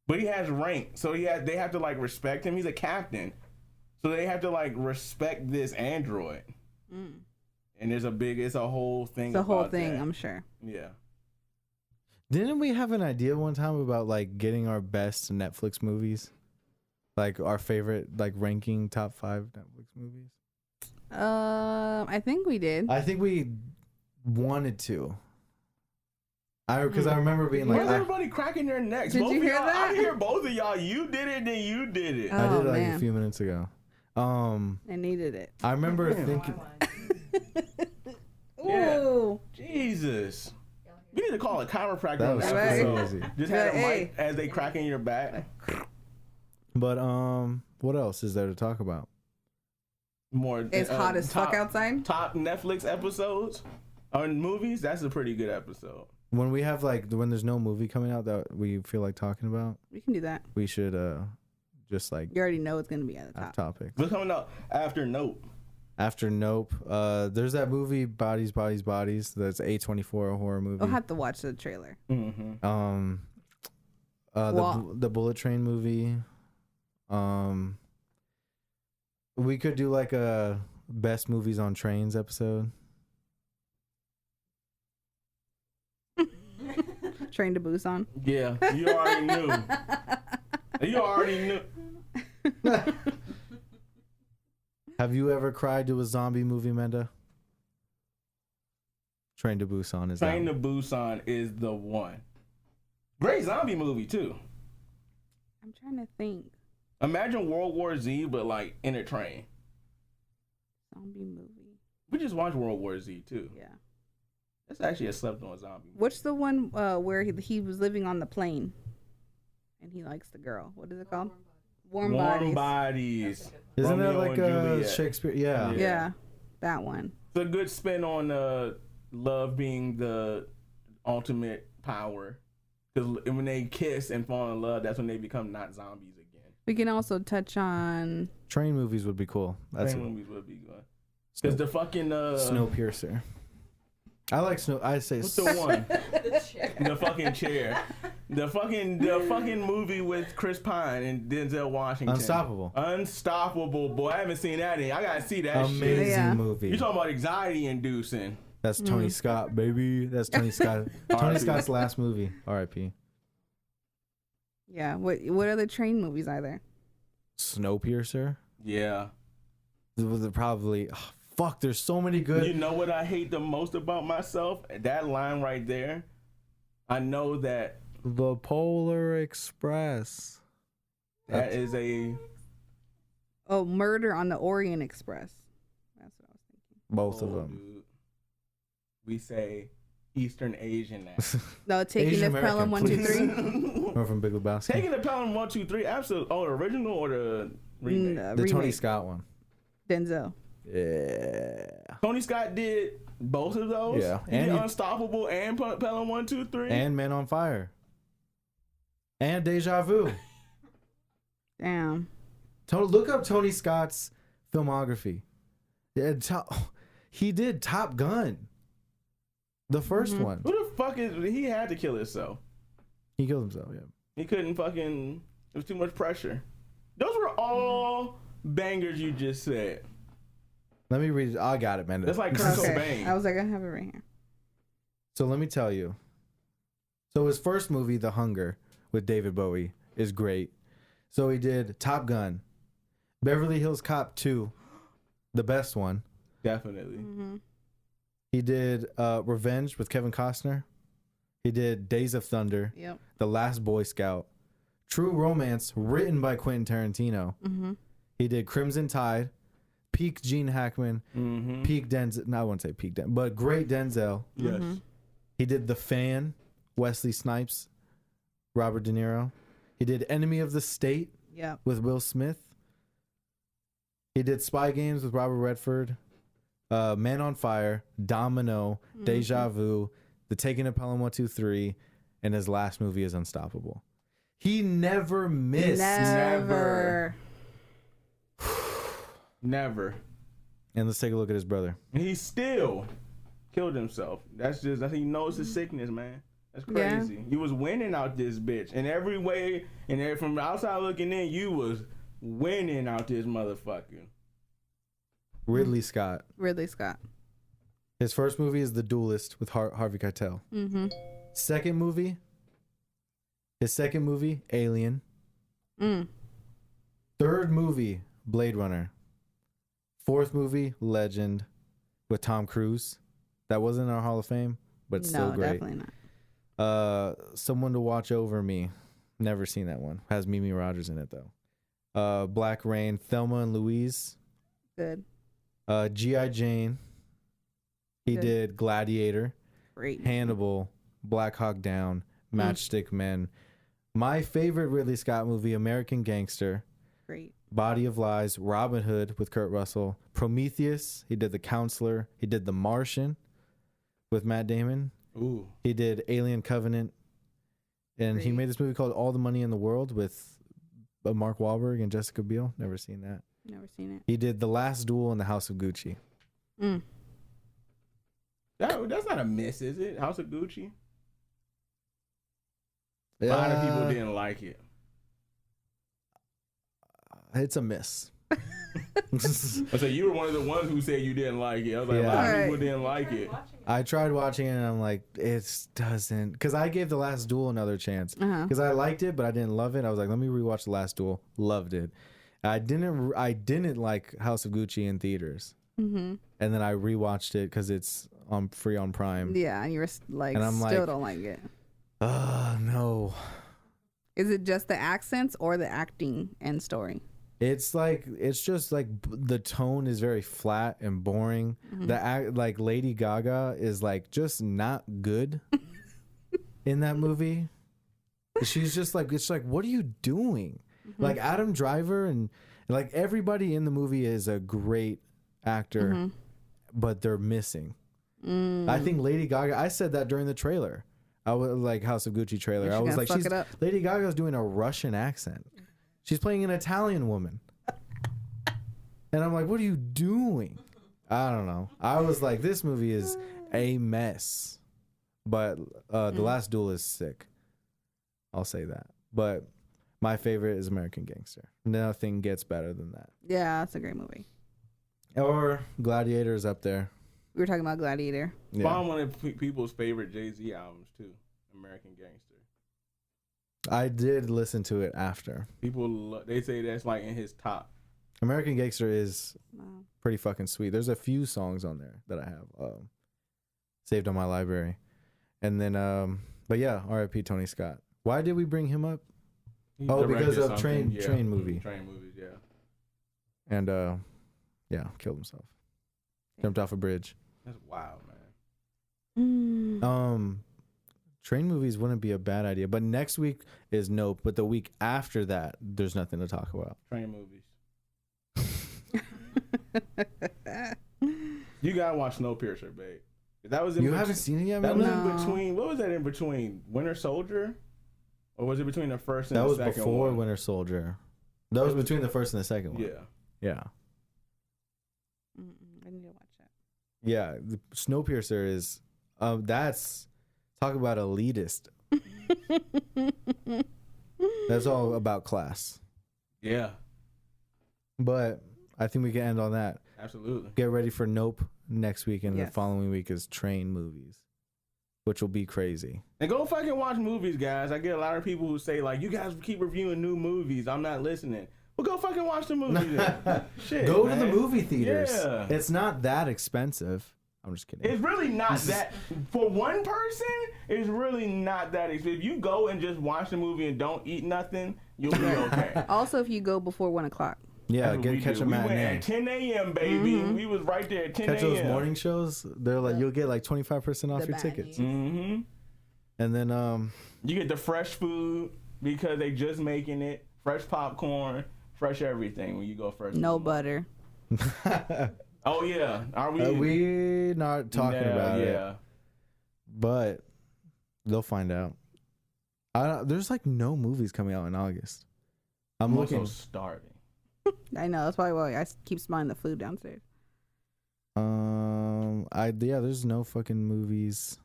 but he has rank, so they have to like respect him. He's a captain, so they have to like respect this android. And it's a whole thing. The whole about thing, that. I'm sure. Yeah. Didn't we have an idea one time about like getting our best Netflix movies? Like our favorite, like ranking top 5 Netflix movies? I think we did. I think we wanted to. Because I remember being like, Where's everybody cracking their necks? Did Both you of hear y'all, that? I hear both of y'all. You did it, then you did it. Oh, I did it like man. a few minutes ago. I needed it. I remember thinking, Yeah. Ooh. Jesus. We need to call a chiropractor That on was this Right. episode. crazy. Just have a Hey. mic as they cracking your back. but what else is there to talk about? More. It's hot as fuck outside. Top Netflix episodes or movies. That's a pretty good episode. When we have when there's no movie coming out that we feel like talking about, We can do that. we should just like You already know it's gonna be at the have top. topics. What's coming up after Nope? After Nope, there's that movie Bodies, Bodies, Bodies. That's A24, a horror movie. We'll have to watch the trailer. Mm-hmm. The Bullet Train movie. We could do like a best movies on trains episode. Train to Busan. Yeah, you already knew. You already knew. Have you ever cried to a zombie movie, Menda? Train to Busan is Train that to Busan is the one. Great zombie movie too. I'm trying to think. Imagine World War Z, but like in a train. Zombie movie. We just watched World War Z too. Yeah. That's actually a slept on zombie movie. What's the one where he was living on the plane and he likes the girl? What is it called? Warm Bodies. Isn't that Romeo like and a Juliet. Shakespeare? Yeah. Yeah, that one. It's a good spin on love being the ultimate power. Because when they kiss and fall in love, that's when they become not zombies again. We can also touch on Train movies would be cool. That's Train movies would be good. Because the fucking Snowpiercer. I like Snow. I say what's the one? The fucking chair. The fucking movie with Chris Pine and Denzel Washington. Unstoppable. Unstoppable, boy. I haven't seen that in. I gotta see that Amazing shit. Yeah. movie. You talking about anxiety inducing? That's Tony Scott, baby. That's Tony Scott. Tony Scott's last movie. R.I.P. yeah. What other train movies are there? Snowpiercer. Yeah. Was it probably? Oh, fuck. There's so many good. You know what I hate the most about myself? That line right there. I know that The Polar Express. that is a Oh, Murder on the Orient Express. That's what I was thinking. Both of them. Dude. We say Eastern Asian now. No, Taking Asian the Pelham American, 1, 2, 3. Or from Big Lebowski. Taking the Pelham 1, 2, 3. Absolutely. Oh, the original or the remake? The Tony remake. Scott one. Denzel. Yeah. Tony Scott did both of those. Yeah. He And did he- Unstoppable and Pelham 1, 2, 3. And Men on Fire. And Deja Vu. Damn. Look up Tony Scott's filmography. Yeah, he did Top Gun. The first one. Who the fuck is he? Had to kill himself. He killed himself, yeah. He couldn't fucking. It was too much pressure. Those were all bangers you just said. Let me read it. I got it, man. That's like Kurt Okay. Cobain. I was like, I have it right here. So let me tell you. So his first movie, The Hunger, with David Bowie, is great. So he did Top Gun, Beverly Hills Cop 2, the best one. Definitely. He did Revenge with Kevin Costner. He did Days of Thunder, Yep. The Last Boy Scout, True Romance, written by Quentin Tarantino. He did Crimson Tide, peak Gene Hackman, peak Denzel. No, I wouldn't say peak Denzel, but great Denzel. Yes. He did The Fan, Wesley Snipes, Robert De Niro. He did Enemy of the State Yep. with Will Smith. He did Spy Games with Robert Redford, Man on Fire, Domino, Deja Vu, The Taking of Pelham 1, 2, 3, and his last movie is Unstoppable. He never missed. Never. Never. And let's take a look at his brother. He still killed himself. That's he knows his sickness, man. That's crazy. Yeah. You was winning out this bitch in every way, and from the outside looking in, you was winning out this motherfucker. Ridley Scott. Ridley Scott. His first movie is The Duelist with Harvey Keitel. His second movie, Alien. Third movie, Blade Runner. Fourth movie, Legend with Tom Cruise. That wasn't in our Hall of Fame, but it's still No, great. definitely not. Someone to Watch Over Me. Never seen that one. Has Mimi Rogers in it though. Black Rain, Thelma and Louise. Good. G.I. Jane. He Good. did Gladiator, Great. Hannibal, Black Hawk Down, Matchstick Men. My favorite Ridley Scott movie, American Gangster, Great. Body of Lies, Robin Hood with Kurt Russell, Prometheus. He did The Counselor. He did The Martian with Matt Damon. Ooh. He did Alien Covenant. And he Great. made this movie called All the Money in the World with Mark Wahlberg and Jessica Biel. Never seen that. Never seen it. He did The Last Duel in the House of Gucci. That's not a miss, is it? House of Gucci? A lot of people didn't like it. It's a miss. So you were one of the ones who said you didn't like it. I was like, a lot of people didn't like it. I tried watching it and I'm like, it doesn't. Because I gave The Last Duel another chance. Because I liked it, but I didn't love it. I was like, let me rewatch The Last Duel. Loved it. I didn't like House of Gucci in theaters. And then I rewatched it because it's free on Prime. Yeah, and you're like, and I'm still like, don't like it. No. Is it just the accents or the acting and story? It's just like the tone is very flat and boring. Like Lady Gaga is like just not good in that movie. She's just like, it's like, what are you doing? Like Adam Driver and like everybody in the movie is a great actor, but they're missing. I think Lady Gaga, I said that during the trailer. I was like House of Gucci trailer. I was like, Lady Gaga's doing a Russian accent. She's playing an Italian woman. And I'm like, what are you doing? I don't know. I was like, this movie is a mess. But The Last Duel is sick. I'll say that. But my favorite is American Gangster. Nothing gets better than that. Yeah, that's a great movie. Or Gladiator is up there. We were talking about Gladiator. Yeah. Found one of people's favorite Jay-Z albums too, American Gangster. I did listen to it after. People, they say that's like in his top. American Gangster is pretty fucking sweet. There's a few songs on there that I have saved on my library. And then, but yeah, R.I.P. Tony Scott. Why did we bring him up? Because of Train movie. Train movies, yeah. And yeah, killed himself. Jumped off a bridge. That's wild, man. Train movies wouldn't be a bad idea, but next week is Nope. But the week after that, there's nothing to talk about. Train movies. You gotta watch Snowpiercer, babe. That was in you haven't seen it yet, man? man? That was in between. What was that in between? Winter Soldier, or was it between the first and the second one? That was before Winter Soldier. That was between the first and the second one. Yeah. I need to watch that. Yeah, Snowpiercer is. That's talk about elitist. That's all about class. Yeah. But I think we can end on that. Absolutely. Get ready for Nope next week, and the following week is Train movies, which will be crazy. And go fucking watch movies, guys. I get a lot of people who say, like, you guys keep reviewing new movies. I'm not listening. Well, go fucking watch the movie then. Shit, go man. to the movie theaters. Yeah. It's not that expensive. I'm just kidding. It's really not that. For one person, it's really not that expensive. If you go and just watch the movie and don't eat nothing, you'll be okay. Also, if you go before 1 o'clock. Yeah, catch a matinee. We went at 10 a.m., baby. We was right there at 10 a.m. Catch those morning shows. They're like, you'll get like 25% off your tickets. Mm-hmm. And then you get the fresh food because they just making it. Fresh popcorn, fresh everything when you go first. No butter. Oh yeah, are we? We're not talking about it. But they'll find out. There's like no movies coming out in August. I'm looking. Also starving. I know, that's probably why I keep smelling the food downstairs. There's no fucking movies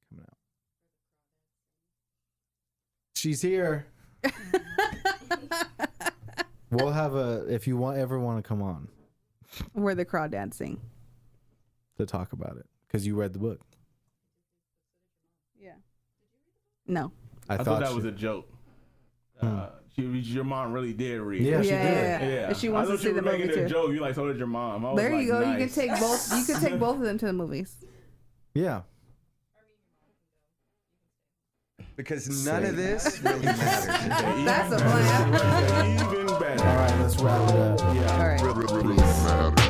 coming out. She's here. We'll have if you ever want to come on. We're the crowd dancing. To talk about it. Because you read the book. Yeah. No. I thought that was a joke. Your mom really did read. Yeah, she did. Yeah. And she wants to see the movie too. A joke. You like, so did your mom. There you go. Nice. You can take both. You can take both of them to the movies. Yeah. Because none of this really matters. That's a plan. Even better. All right, let's wrap it up. All right. Really matters.